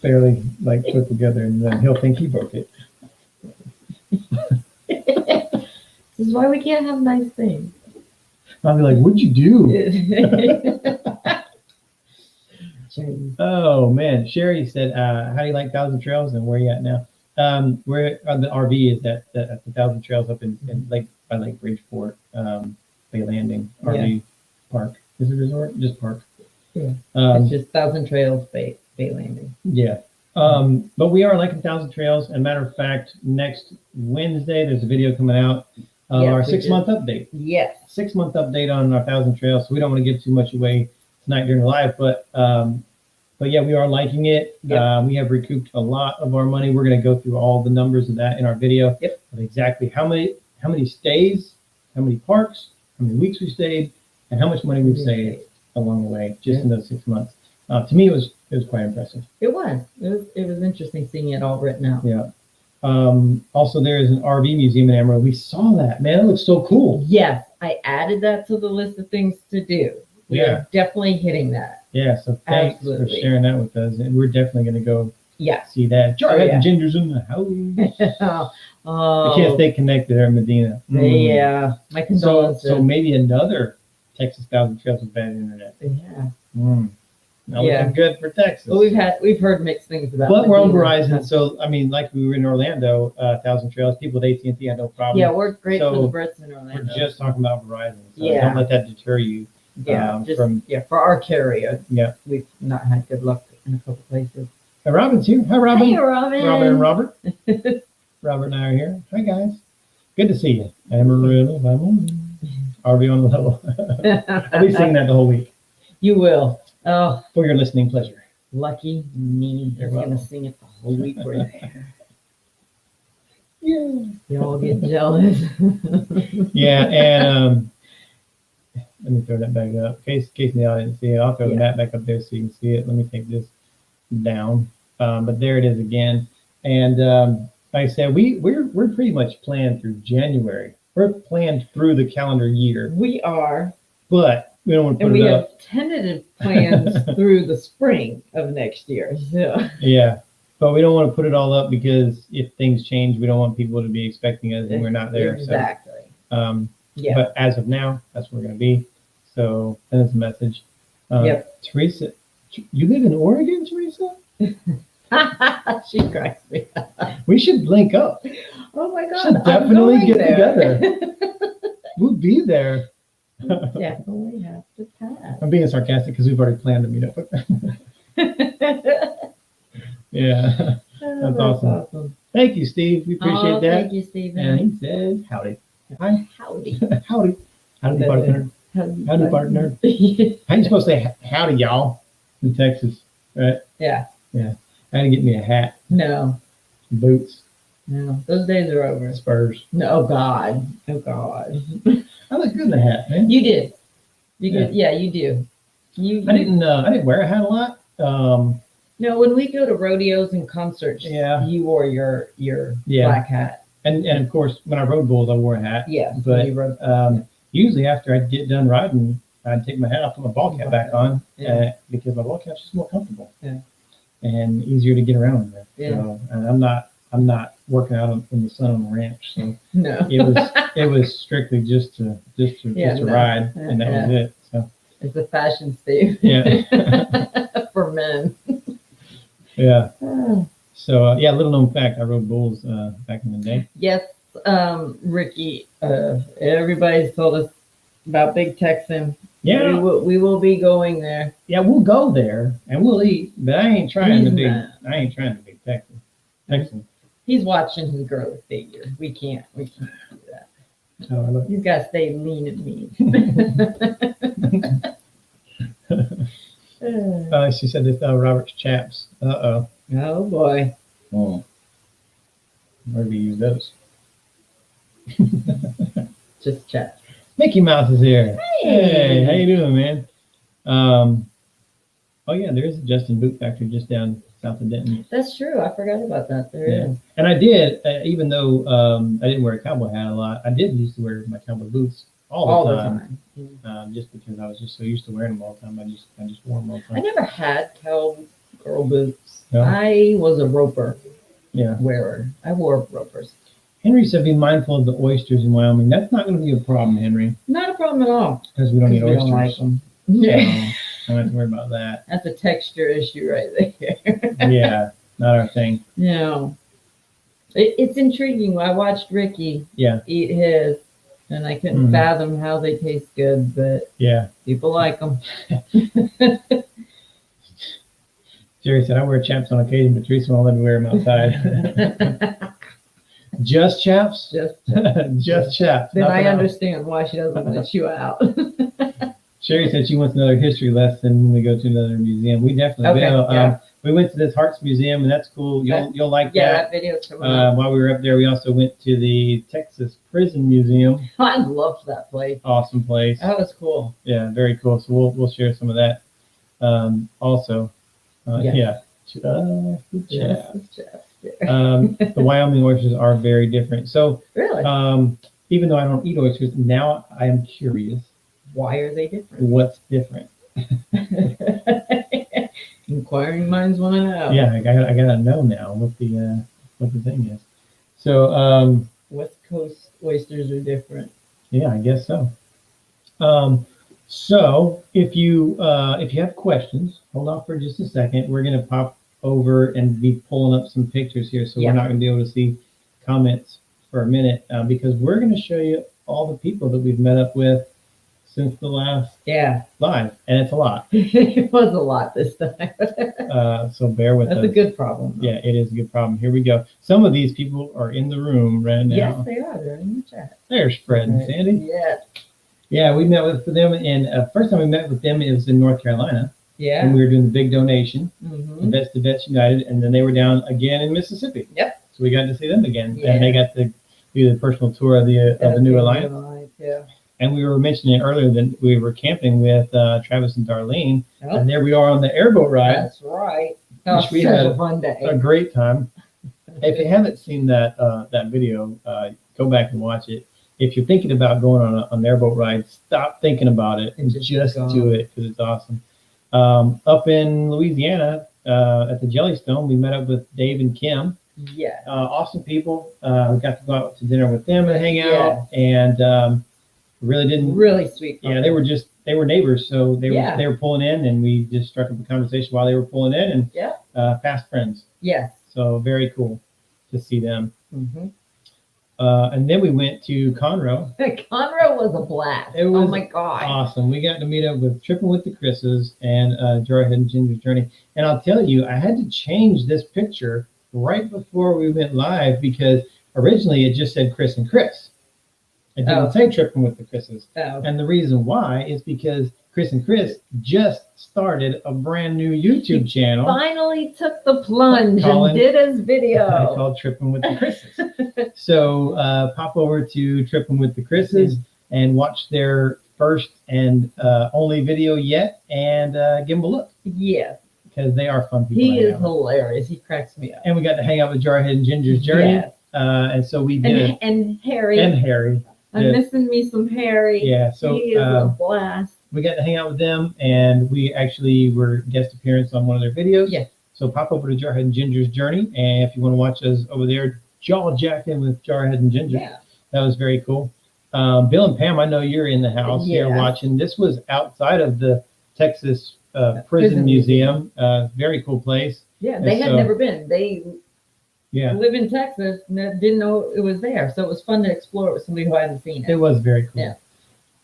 fairly put together, and then he'll think he broke it. This is why we can't have nice things. I'll be like, "What'd you do?" Oh man, Sherry said, "How do you like Thousand Trails, and where you at now?" We're the RV is at the Thousand Trails up in by Lake Bridgeport, Bay Landing RV park. Is it a resort? Just park. Yeah. It's just Thousand Trails Bay Landing. Yeah. But we are liking Thousand Trails. And matter of fact, next Wednesday there's a video coming out of our 6-month update. Yes. 6-month update on our Thousand Trails. So we don't want to give too much away tonight during the live, but yeah, we are liking it. Yep. We have recouped a lot of our money. We're going to go through all the numbers of that in our video. Yep. Of exactly how many stays, how many parks, how many weeks we stayed, and how much money we've saved along the way just in those 6 months. To me, it was quite impressive. It was interesting seeing it all written out. Yeah. Also, there is an RV museum in Amarillo. We saw that, man. It looks so cool. Yes, I added that to the list of things to do. We are definitely hitting that. Yeah, so thanks for sharing that with us. And we're definitely going to go see that. Sure, the gingers in the house. I can't stay connected there in Medina. Yeah, my condolences. So maybe another Texas Thousand Trails with bad internet. Yeah. Not Yeah. looking good for Texas. Well, we've heard mixed things about. But we're on Medina. Verizon, so I mean, like we were in Orlando, Thousand Trails. People with AT&T had no problem. Yeah, we're great for So, the Brits in Orlando. We're just talking about Verizon, so Yeah. don't let that deter you. Yeah, from for our carrier. Yeah. We've not had good luck in a couple places. Robin's here. Hi, Robin. Hey, Robin. Robin and Robert. Robert and I are here. Hi, guys. Good to see you. Amarillo, RV on the level. I'll be singing that the whole week You will. Oh, for your listening pleasure. lucky me. You're I'm going to welcome. sing it the whole week we're there. Yeah. Y'all get jealous. Yeah, and let me throw that back up. In case the audience see it, I'll throw the map back up there so you can see it. Let me take this down. But there it is again. And like I said, we're pretty much planned through January. We're planned through the calendar year, We are. but we don't want to And put we it have up. tentative plans through the spring of next year. So. Yeah, but we don't want to put it all up because if things change, we don't want people to be expecting us and we're not there. Exactly. So, Yeah. But as of now, that's where we're going to be. So send us a message. Yep. Teresa, you live in Oregon, Teresa? She cracks me up. We should link up. Oh my God. Should I'm definitely going get there. We'll be there. Definitely have to pass. I'm being sarcastic because we've already planned to meet up. Yeah. That's awesome. Thank you, Steve. We appreciate that. Thank you, Stephen. And he says, howdy. Hi. Howdy. Howdy. Howdy, partner. Howdy, partner. Yeah. How you supposed to say howdy, y'all, in Texas, right? Yeah. I had to get me a hat, No. boots, No. Those days are over. spurs. No. Oh God. Oh God. I look good in the hat, man. You did. You did. Yeah, you do. I didn't wear a hat a lot. No, when we go to rodeos and concerts, Yeah. you wore your Yeah. black hat. And of course, when I rode bulls, I wore a hat. Yeah. But you rode, usually after I'd get done riding, I'd take my hat off, put my ball cap back on, because my ball cap's just more comfortable. Yeah. And easier to get around with. Yeah. So, and I'm not working out in the sun on the ranch. So no. it was strictly just to ride, and that was it. So It's a fashion statement. yeah. For men. Yeah. So little known fact, I rode bulls back in the day. Yes, Ricky. Everybody's told us about Big Texan. Yeah. we will be going there. Yeah, we'll go there and we'll eat, but I ain't trying to be Texan. He's watching his grow a figure. We can't do that. Oh, I love He's got to stay lean and mean. She said this Robert's chaps. Oh boy. Oh. Where do we use those? Just chat. Mickey Mouse is here. Hey. How you doing, man? Oh yeah, there is a Justin Boot Factory just down south of Denton. That's true. I forgot about that. There is. And I did, even though I didn't wear a cowboy hat a lot, I did used to wear my cowboy boots all the time. Just because I was just so used to wearing them all the time. I just wore them all the I time. never had cowgirl boots. No? I was a roper Yeah. wearer. I wore ropers. Henry said, "Be mindful of the oysters in Wyoming." That's not going to be a problem, Henry, Not a problem at all. because we don't need We oysters. don't like them. So, Yeah. I don't have to worry about that. That's a texture issue right there. Yeah, not our thing. No. It's intriguing. I watched Ricky eat his, and I couldn't fathom how they taste good, but Yeah. people like them. Jerry said, "I wear chaps on occasion, but Teresa won't let me wear them outside." Just chaps? Just chaps. Then I nothing else. understand why she doesn't let you out. Sherry said she wants another history lesson when we go to another museum. We definitely will. Yeah. We went to this Hearts Museum, and that's cool. You'll like Yeah, that. that video's coming up. While we were up there, we also went to the Texas Prison Museum. I loved that place. Awesome place. That was cool. Yeah, very cool. So we'll share some of that. Also, Yeah. Just chaps. Yeah. The Wyoming oysters are very different. So, Really? even though I don't eat oysters, now I am curious. Why are they different? What's different? Inquiring minds want to know. Yeah, I gotta know now what the thing is. So, West Coast oysters are different. yeah, I guess so. So if you have questions, hold on for just a second. We're going to pop over and be pulling up some pictures here. So we're not going to be able to see comments for a minute because we're going to show you all the people that we've met up with since the last live, and it's a lot. It was a lot this time. So bear with us. That's a good problem. Yeah, it is a good problem. Here we go. Some of these people are in the room right now. Yes, they are. They're in the chat. There's Fred and Sandy. Yeah. Yeah, we met with them, and first time we met with them, it was in North Carolina. Yeah. And we were doing the big donation, the Vets to Vets United, and then they were down again in Mississippi. Yep. So we got to see them again, and they got to do the personal tour of the new alliance. Yeah. And we were mentioning earlier that we were camping with Travis and Darlene, and there we are on the airboat ride. That's right. That was we such had a fun day. A great time. If you haven't seen that video, go back and watch it. If you're thinking about going on an airboat ride, stop thinking about it and just do it because it's awesome. Up in Louisiana at the Jellystone, we met up with Dave and Kim. Yeah. Awesome people. We got to go out to dinner with them and hang out, and really sweet. Yeah, they were neighbors, so they were pulling in, and we just struck up a conversation while they were pulling in, and fast friends. Yeah. So very cool to see them. Mm-hmm. And then we went to Conroe. Conroe was a blast. It was oh my God. Awesome. We got to meet up with Tripping with the Chris's and Jarhead and Ginger's Journey. And I'll tell you, I had to change this picture right before we went live because originally it just said Chris and Chris. It didn't say Tripping with the Chris's. And the reason why is because Chris and Chris just started a brand new YouTube channel. Finally took the plunge and did his video. Called Tripping with the Chris's. So pop over to Tripping with the Chris's and watch their first and only video yet and give them a look. Yeah. Because they are fun people. He is hilarious. He cracks me up. And we got to hang out with Jarhead and Ginger's Journey. Yes. And so we did. And Harry. I'm missing me some Harry. Yeah. So he is a blast. We got to hang out with them, and we actually were guest appearance on one of their videos. Yeah. So pop over to Jarhead and Ginger's Journey, and if you want to watch us over there, jaw jacking with Jarhead and Ginger. Yeah. That was very cool. Bill and Pam, I know you're in the house here watching. This was outside of the Texas Prison Museum. Very cool place. Yeah, they had never been. They live in Texas and didn't know it was there. So it was fun to explore it with somebody who hadn't seen it. It was very cool. Yeah.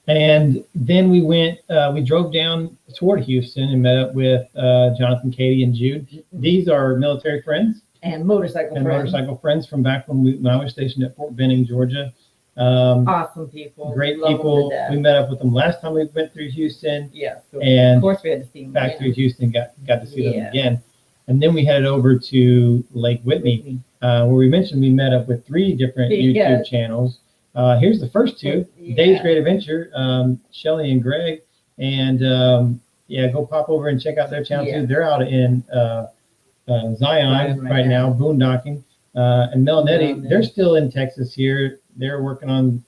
And then we drove down toward Houston and met up with Jonathan, Katie, and Jude. These are military friends. And motorcycle friends from back when I was stationed at Fort Benning, Georgia. Awesome people. Great people. We met up with them last time we went through Houston. Yeah. So and of course we had to see them back through Houston, got to see them again. And then we headed over to Lake Whitney, where we mentioned we met up with 3 different YouTube channels. Here's the first 2, Dave's Great Adventure, Shelly and Greg. And go pop over and check out their channel too. They're out in Zion right now, boondocking. And Mel and Eddie, they're still in Texas here. They're working on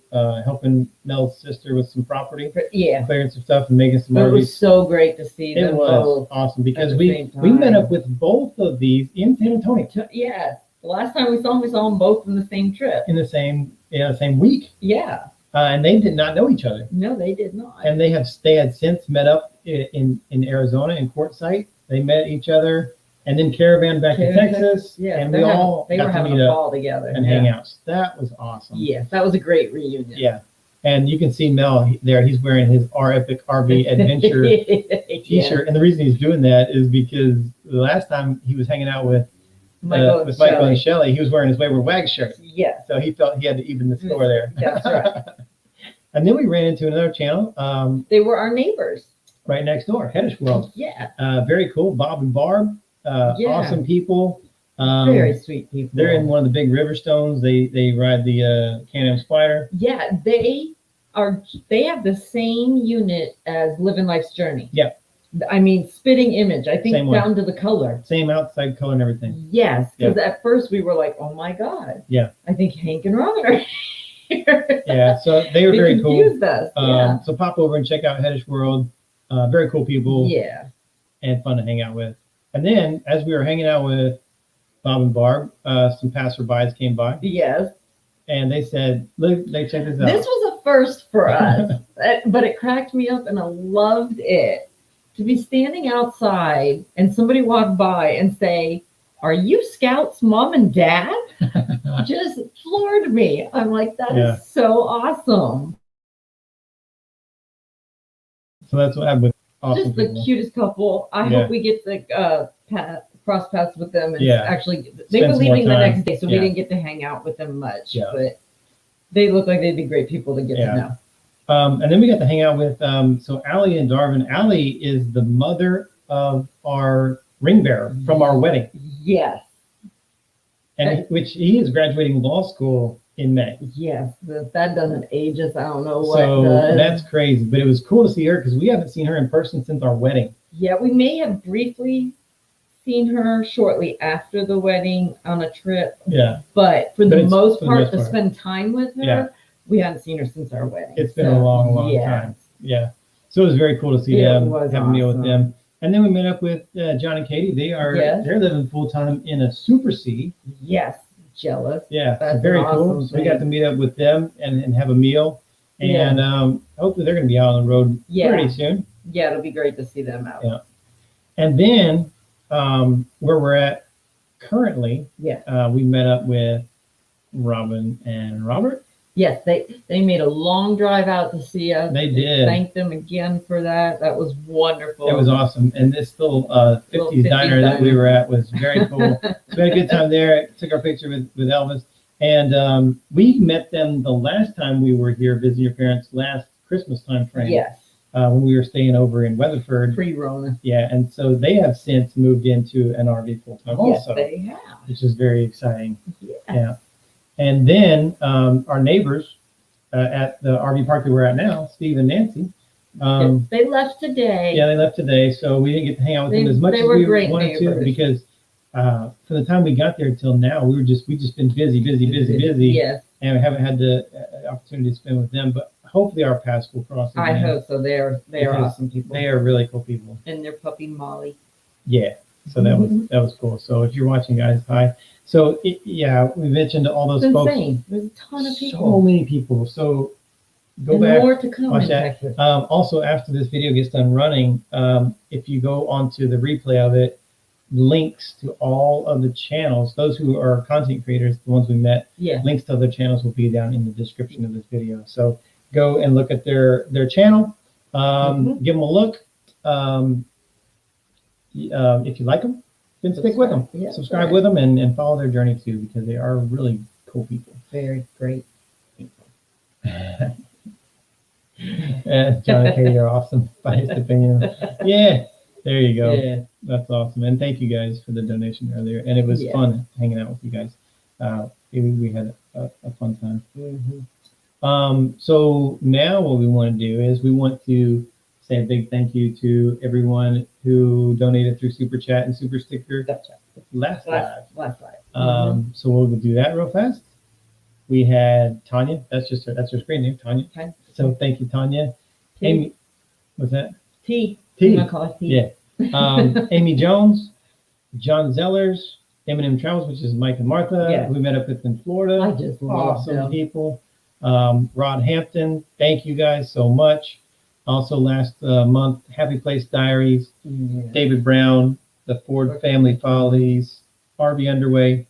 helping Mel's sister with some property, clearing some stuff and making some RVs. It was so great to see them. It was awesome because we met up with both of these in San Antonio. Yeah, the last time we saw them both in the same trip. In the same week. Yeah. And they did not know each other. No, they did not. And they had since met up in Arizona in Quartzsite. They met each other. And then caravan back to Texas, and we all got to meet up together and hang out. So that was awesome. Yes, that was a great reunion. Yeah, and you can see Mel there. He's wearing his Our Epic RV Adventure T-shirt, and the reason he's doing that is because the last time he was hanging out with Michael and Shelly, he was wearing his Wayward Wag shirt. Yeah, so he felt he had to even the score there. That's right. And then we ran into another channel. They were our neighbors right next door, Headish World. Yeah, very cool. Bob and Barb. Awesome people. Very sweet people. They're in one of the big river stones. They ride the Can-Am Spider. Yeah, they have the same unit as Living Life's Journey. Yeah. I mean, spitting image. I think down to the color. Same outside color and everything. Yes, because at first we were like, oh my God. Yeah. I think Hank and Ron are here. Yeah, so they were very cool. Confused us. So pop over and check out Headish World. Very cool people. Yeah. And fun to hang out with. And then, as we were hanging out with Bob and Barb, some passerbys came by. Yes. And they said, "Look, they check this out." This was a first for us, but it cracked me up and I loved it. To be standing outside and somebody walk by and say, "Are you Scouts mom and dad?" just floored me. I'm like, that is so awesome. So that's what happened with awesome Just the people. cutest couple. I hope we get to cross paths with them. And actually, they Spend were some more leaving the time. next day, so we didn't get to hang out with them much. Yeah. But they look like they'd be great people to get to know. And then we got to hang out with, so Allie and Darvin. Allie is the mother of our ring bearer from our wedding. Yes. And which he is graduating law school in May. Yes. If that doesn't age us, I don't know what So does. that's crazy. But it was cool to see her because we haven't seen her in person since our wedding. Yeah, we may have briefly seen her shortly after the wedding on a trip. Yeah. But for the most part, to spend time with her, we hadn't seen her since our wedding. It's been a long, long time. Yeah. So it was very cool to see them, have a meal with them. And then we met up with John and Katie. They're living full time in a Super C. Yes. Jealous. Yeah. That's very cool. So we got to meet up with them and have a meal. And hopefully they're going to be out on the road pretty soon. Yeah, it'll be great to see them out. Yeah. And then where we're at currently, we met up with Robin and Robert. Yes, they made a long drive out to see us. They did. Thank them again for that. That was wonderful. It was awesome. And this little 50s diner that we were at was very cool. So we had a good time there. Took our picture with Elvis. And we met them the last time we were here visiting your parents, last Christmas time frame. Yes. When we were staying over in Weatherford. Pre-Rona. Yeah, and so they have since moved into an RV full-time also. Yes, they have. Which is very exciting. Yeah. And then our neighbors at the RV park that we're at now, Steve and Nancy. They left today. Yeah, they left today, so we didn't get to hang out with them as much as we wanted to because from the time we got there till now, we just been busy. Yes. And we haven't had the opportunity to spend with them, but hopefully our paths will cross again. I hope so. They are awesome people. They are really cool people. And their puppy Molly. Yeah. So that was cool. So if you're watching, guys, hi. So we mentioned all those folks. Insane. There's a ton of people. So many people. So go and back. More to come. Watch that. Also, after this video gets done running, if you go onto the replay of it, links to all of the channels. Those who are content creators, the ones we met. Yeah. Links to other channels will be down in the description of this video. So go and look at their channel. Give them a look. If you like them, then stick with them. Yeah, subscribe with them and follow their journey too, because they are really cool people. Very great people. John and Katie are awesome, by his opinion. Yeah, there you go. Yeah. That's awesome. And thank you guys for the donation earlier. And it was fun hanging out with you guys. We had a fun time. So now what we want to do is we want to say a big thank you to everyone who donated through Super Chat and Super Sticker last live. So we'll do that real fast. We had Tanya. That's her screen name, Tanya. Okay. So thank you, Tanya. T. Amy, what's that? T. I'm gonna call it T. Yeah. Amy Jones, John Zellers, M&M Travels, which is Mike and Martha. We met up with in Florida. I just love awesome people. Rod Hampton, thank you guys so much. Also last month, Happy Place Diaries, David Brown, the Ford Family Follies, RV Underway,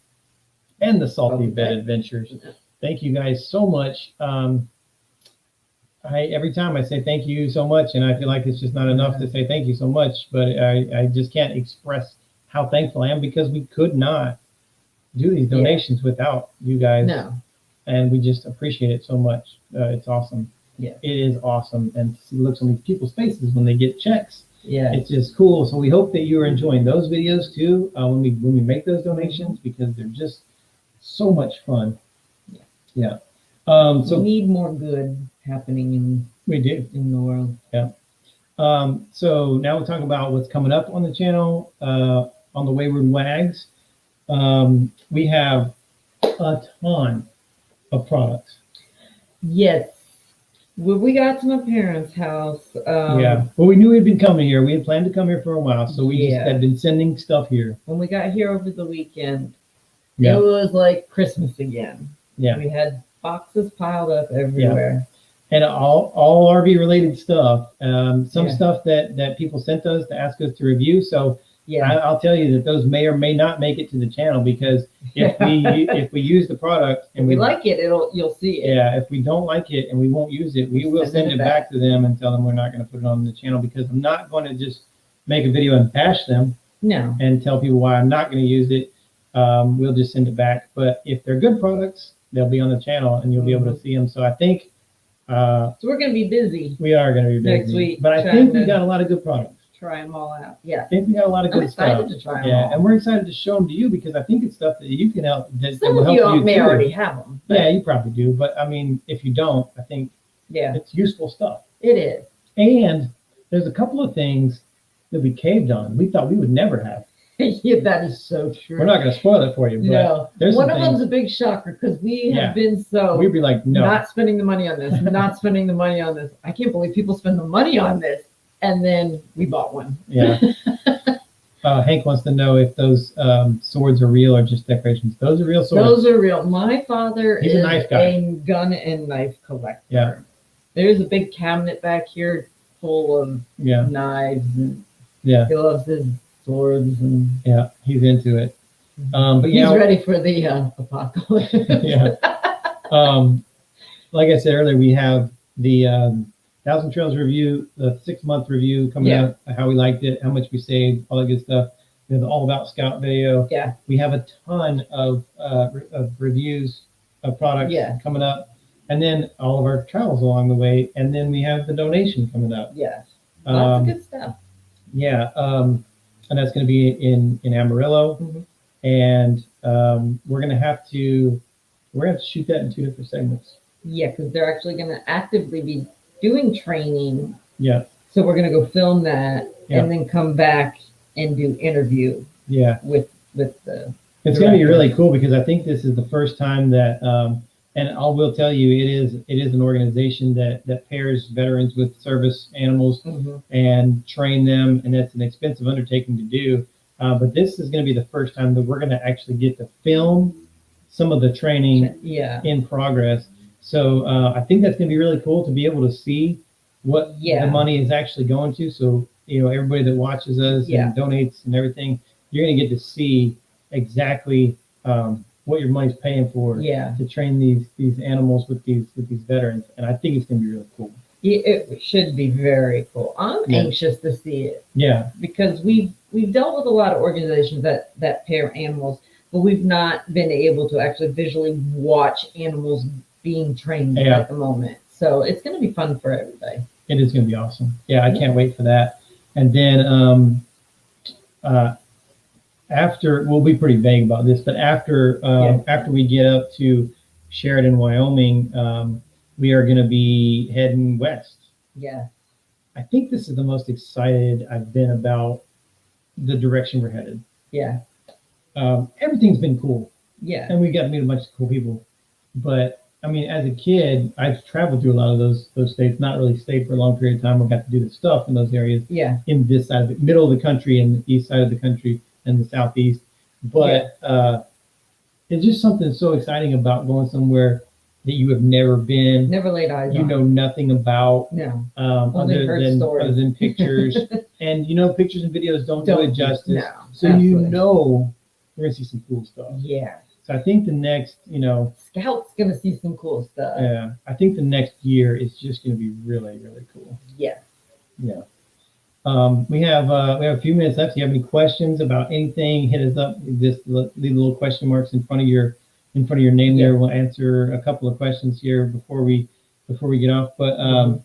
and the Salty Bed Adventures. Thank you guys so much. Every time I say thank you so much, and I feel like it's just not enough to say thank you so much, but I just can't express how thankful I am because we could not do these donations without you guys. No. And we just appreciate it so much. It's awesome. Yeah. It is awesome. And to see the looks on these people's faces when they get checks. Yeah. It's just cool. So we hope that you are enjoying those videos too when we make those donations because they're just so much fun. Yeah. So we need more good happening in the world. Yeah. So now we'll talk about what's coming up on the channel on the Wayward Wags. We have a ton of products. Yes. Well, we got to my parents' house. Well, we knew we'd been coming here. We had planned to come here for a while, so we just had been sending stuff here. When we got here over the weekend, it was like Christmas again. Yeah. We had boxes piled up everywhere. and all RV related stuff. Some Yeah. stuff that people sent us to ask us to review. So Yeah. I'll tell you that those may or may not make it to the channel, because if we use the product If we like it, you'll see it. yeah, if we don't like it and we won't use it, we will send it back to them and tell them we're not going to put it on the channel, because I'm not going to just make a video and bash them No. and tell people why I'm not going to use it. We'll just send it back. But if they're good products, they'll be on the channel and you'll be able to see them. So I think So we're going to be busy. we are going to be busy. Next week, but I trying think we to- got a lot of good products. Try them all out. Yeah. I think we got a lot of I'm good excited stuff. to try them Yeah, all. and we're excited to show them to you, because I think it's stuff that you can help. That Some will of help you may too. already have them. Yeah, you probably do. But I mean, if you don't, I think Yeah, it's useful stuff. it is. And there's a couple of things that we caved on. We thought we would never have. Yeah, that is so true. We're not going to spoil it for you, but No, there's one some of things them's a big shocker because we Yeah. have been so we'd be like, no. not spending the money on this, not spending the money on this. I can't believe people spend the money on this, and then we bought one. Yeah. Hank wants to know if those swords are real or just decorations. Those are real swords. Those are real. My father He's a is knife guy. a gun and knife collector. Yeah. There's a big cabinet back here full of Yeah. knives, and Yeah. he loves his swords, and Yeah. He's into it. But he's yeah. ready for the apocalypse. Yeah. Like I said earlier, we have the 1,000 Trails review, the 6-month review coming Yeah. out, how we liked it, how much we saved, all that good stuff. We have the All About Scout video. Yeah. We have a ton of reviews of products Yeah. coming up, and then all of our travels along the way, and then we have the donation coming up. Yeah. Lots Um, of good stuff. yeah, and that's going to be in Amarillo, Mhm. and we're gonna have to shoot that in 2 different segments. Yeah, because they're actually going to actively be doing training. Yeah, So we're going to go film that Yeah. and then come back and do interview yeah. with the. It's going to be Director. really cool, because I think this is the first time that, and I will tell you, it is an organization that pairs veterans with service animals Mhm. and train them, and that's an expensive undertaking to do. But this is going to be the first time that we're going to actually get to film some of the training Yeah. in progress. So I think that's going to be really cool to be able to see what Yeah. the money is actually going to. So, everybody that watches us Yeah. and donates and everything, you're going to get to see exactly what your money's paying for Yeah. to train these animals with these veterans. And I think it's going to be really cool. It should be very cool. I'm Yeah. anxious to see it Yeah. because we've dealt with a lot of organizations that pair animals, but we've not been able to actually visually watch animals being trained Yeah. at the moment. So it's going to be fun for everybody. It is going to be awesome. Yeah, I can't wait for that. And then after, we'll be pretty vague about this, but after we get up to Sheridan, Wyoming, we are going to be heading west. Yeah. I think this is the most excited I've been about the direction we're headed. Yeah. Everything's been cool, Yeah. and we got to meet a bunch of cool people. But I mean, as a kid, I've traveled through a lot of those states, not really stayed for a long period of time, or got to do the stuff in those areas Yeah. in this side of the middle of the country and the east side of the country and the southeast. But it's just something so exciting about going somewhere that you have never been, Never laid eyes you on. know nothing about, No. Only other heard stories. than pictures. And pictures and videos don't do it justice. No. So absolutely. we're gonna see some cool stuff. Yeah. So I think the next, Scout's gonna see some cool stuff. I think the next year is just gonna be really, really cool. Yeah. Yeah. We have a few minutes left. If you have any questions about anything, hit us up. Just leave little question marks in front of your name there. We'll answer a couple of questions here before we get off. But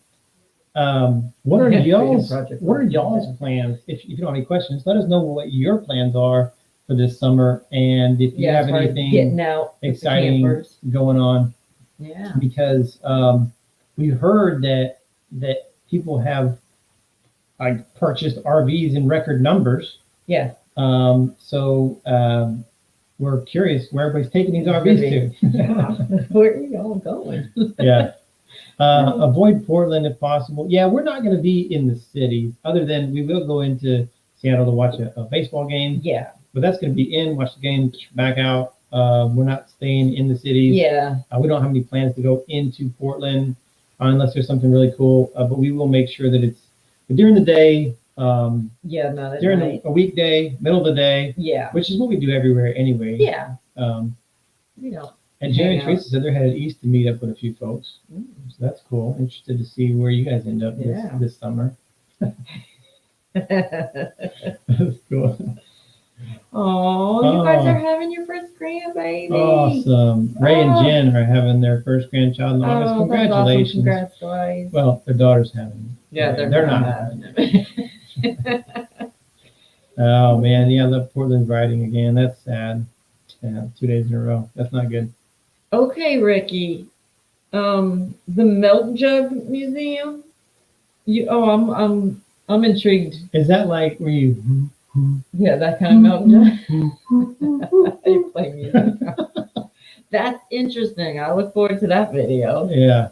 what are y'all's plans? If you don't have any questions, let us know what your plans are for this summer, and if you have as far as anything getting out with the exciting campers. going on. Yeah. Because we heard that people have purchased RVs in record numbers. Yeah. So we're curious where everybody's taking these RVs Yeah. Where are you all going? to. Yeah. Avoid Portland if possible. Yeah, we're not going to be in the cities, other than we will go into Seattle to watch a baseball game. Yeah. But that's going to be watch the game, back out. We're not staying in the cities. Yeah. We don't have any plans to go into Portland. unless there's something really cool. But we will make sure that it's during the day, Yeah, not at during night. a weekday, middle of the day, Yeah. which is what we do everywhere anyway. Yeah. Um, You know. and Jerry Hang and Teresa said they're headed east to meet up with a few folks. Mm. So that's cool. Interested to see where you guys end up Yeah. this summer. That's cool. Oh, you guys are having your first grandbaby. Awesome. Ray and Jen are having their first grandchild in August. Oh, Congratulations. that's awesome. Congrats, guys. Well, their daughter's having. Yeah, they're not having it. Oh man, yeah, the Portland's riding again. That's sad. Yeah, 2 days in a row. That's not good. Okay, Ricky. The Milk Jug Museum. I'm intrigued. Is that like where you? Yeah, that kind of milk jug. You play music. That's interesting. I look forward to that video. Yeah.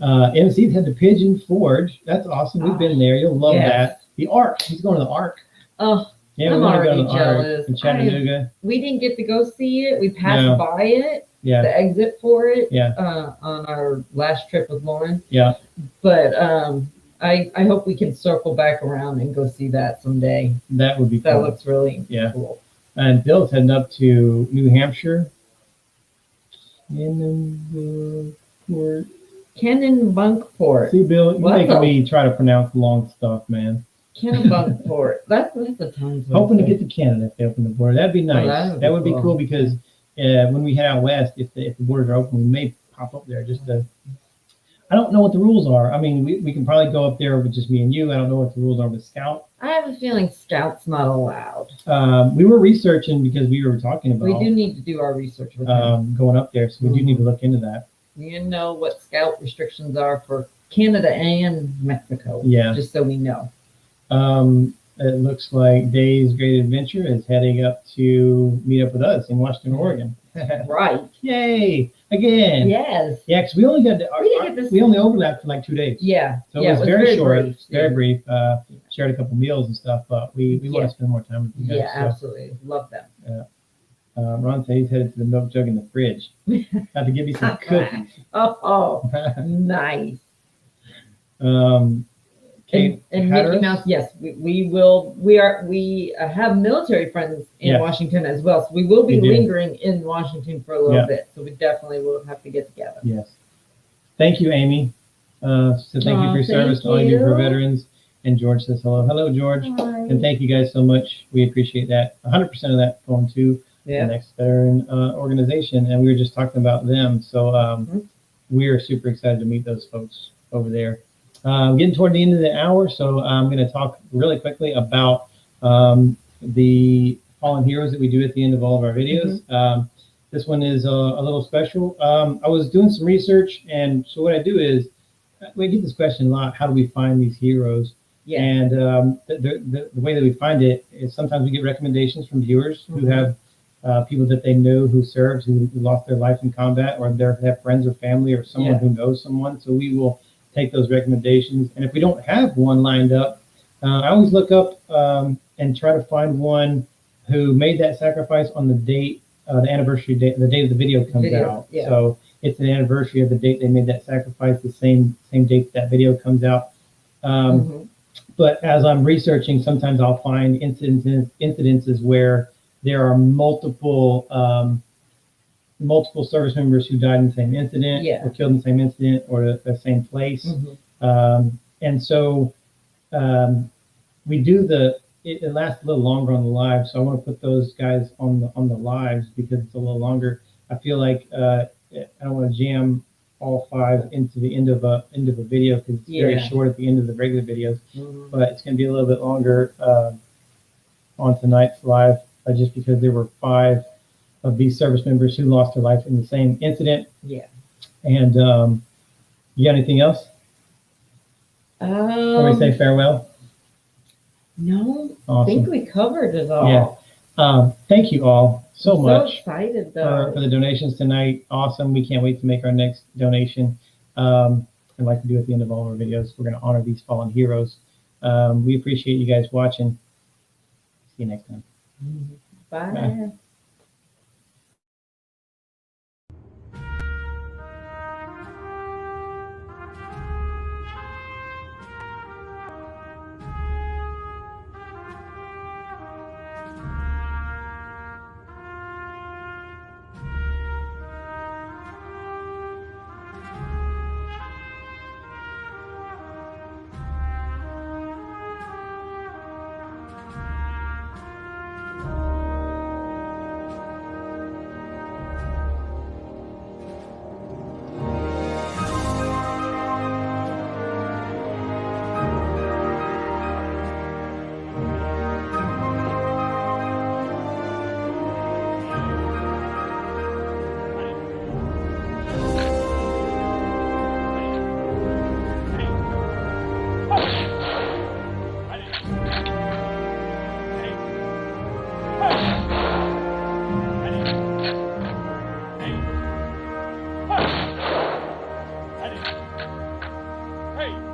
MC's had the Pigeon Forge. That's awesome. We've been there. You'll love that. The Ark. He's going to the Ark. Oh, yeah, I'm already jealous. In Chattanooga. We didn't get to go see it. We passed by it. Yeah. The exit for it. Yeah. On our last trip with Lauren. Yeah. But I hope we can circle back around and go see that someday. That would be cool. That looks really cool. And Bill's heading up to New Hampshire. Kennebunkport. See, Bill, you're making me try to pronounce long stuff, man. Kennebunkport. That's a tongue twister. Hoping to get to Canada if they open the border. That'd be nice. That would be cool because when we head out west, if the borders are open, we may pop up there just to. I don't know what the rules are. I mean, we can probably go up there with just me and you. I don't know what the rules are with Scout. I have a feeling Scout's not allowed. We were researching because we were talking about. We do need to do our research with him. Going up there, so we do need to look into that. You know what Scout restrictions are for Canada and Mexico. Yeah. Just so we know. It looks like Dave's Great Adventure is heading up to meet up with us in Washington, Oregon. Right. Yay! Again. Yes. Yeah, because we only got we only overlapped for like 2 days. Yeah. So it was very short, brief. very brief. Shared a couple meals and stuff, but we want to spend more time with you guys. Yeah, absolutely. Love them. Yeah. Ron said he's headed to the milk jug in the fridge. Have to give you some cookies. Oh, nice. Kate and Mickey Mouse, yes, we will. We have military friends in Washington as well, so we will be lingering in Washington for a little bit. So we definitely will have to get together. Yes. Thank you, Amy. So thank you for your service to all you do for veterans. And George says hello. Hello, George. Hi. And thank you guys so much. We appreciate that. 100% of that going to the next veteran organization, and we were just talking about them. So we are super excited to meet those folks over there. Getting toward the end of the hour, so I'm going to talk really quickly about the fallen heroes that we do at the end of all of our videos. This one is a little special. I was doing some research, and so what I do is we get this question a lot: how do we find these heroes? Yeah. And the way that we find it is sometimes we get recommendations from viewers who have people that they know who served, who lost their life in combat, or they have friends or family or someone who knows someone. So we will take those recommendations. And if we don't have one lined up, I always look up and try to find one who made that sacrifice on the date, the anniversary date, the date of the video comes out. Yeah. So it's an anniversary of the date they made that sacrifice, the same date that video comes out. But as I'm researching, sometimes I'll find incidences where there are multiple service members who died in the same incident, or killed in the same incident, or the same place. And so we do it lasts a little longer on the live. So I want to put those guys on the lives because it's a little longer. I feel like I don't want to jam all 5 into the end of a video because it's very short at the end of the regular videos. But it's going to be a little bit longer on tonight's live just because there were 5 of these service members who lost their life in the same incident. Yeah. And you got anything else? Before we say farewell? No, awesome. I think we covered it all. Yeah. Thank you all so much. So excited though. For the donations tonight. Awesome. We can't wait to make our next donation. I'd like to do at the end of all of our videos. We're going to honor these fallen heroes. We appreciate you guys watching. See you next time. Bye. Bye. Hey,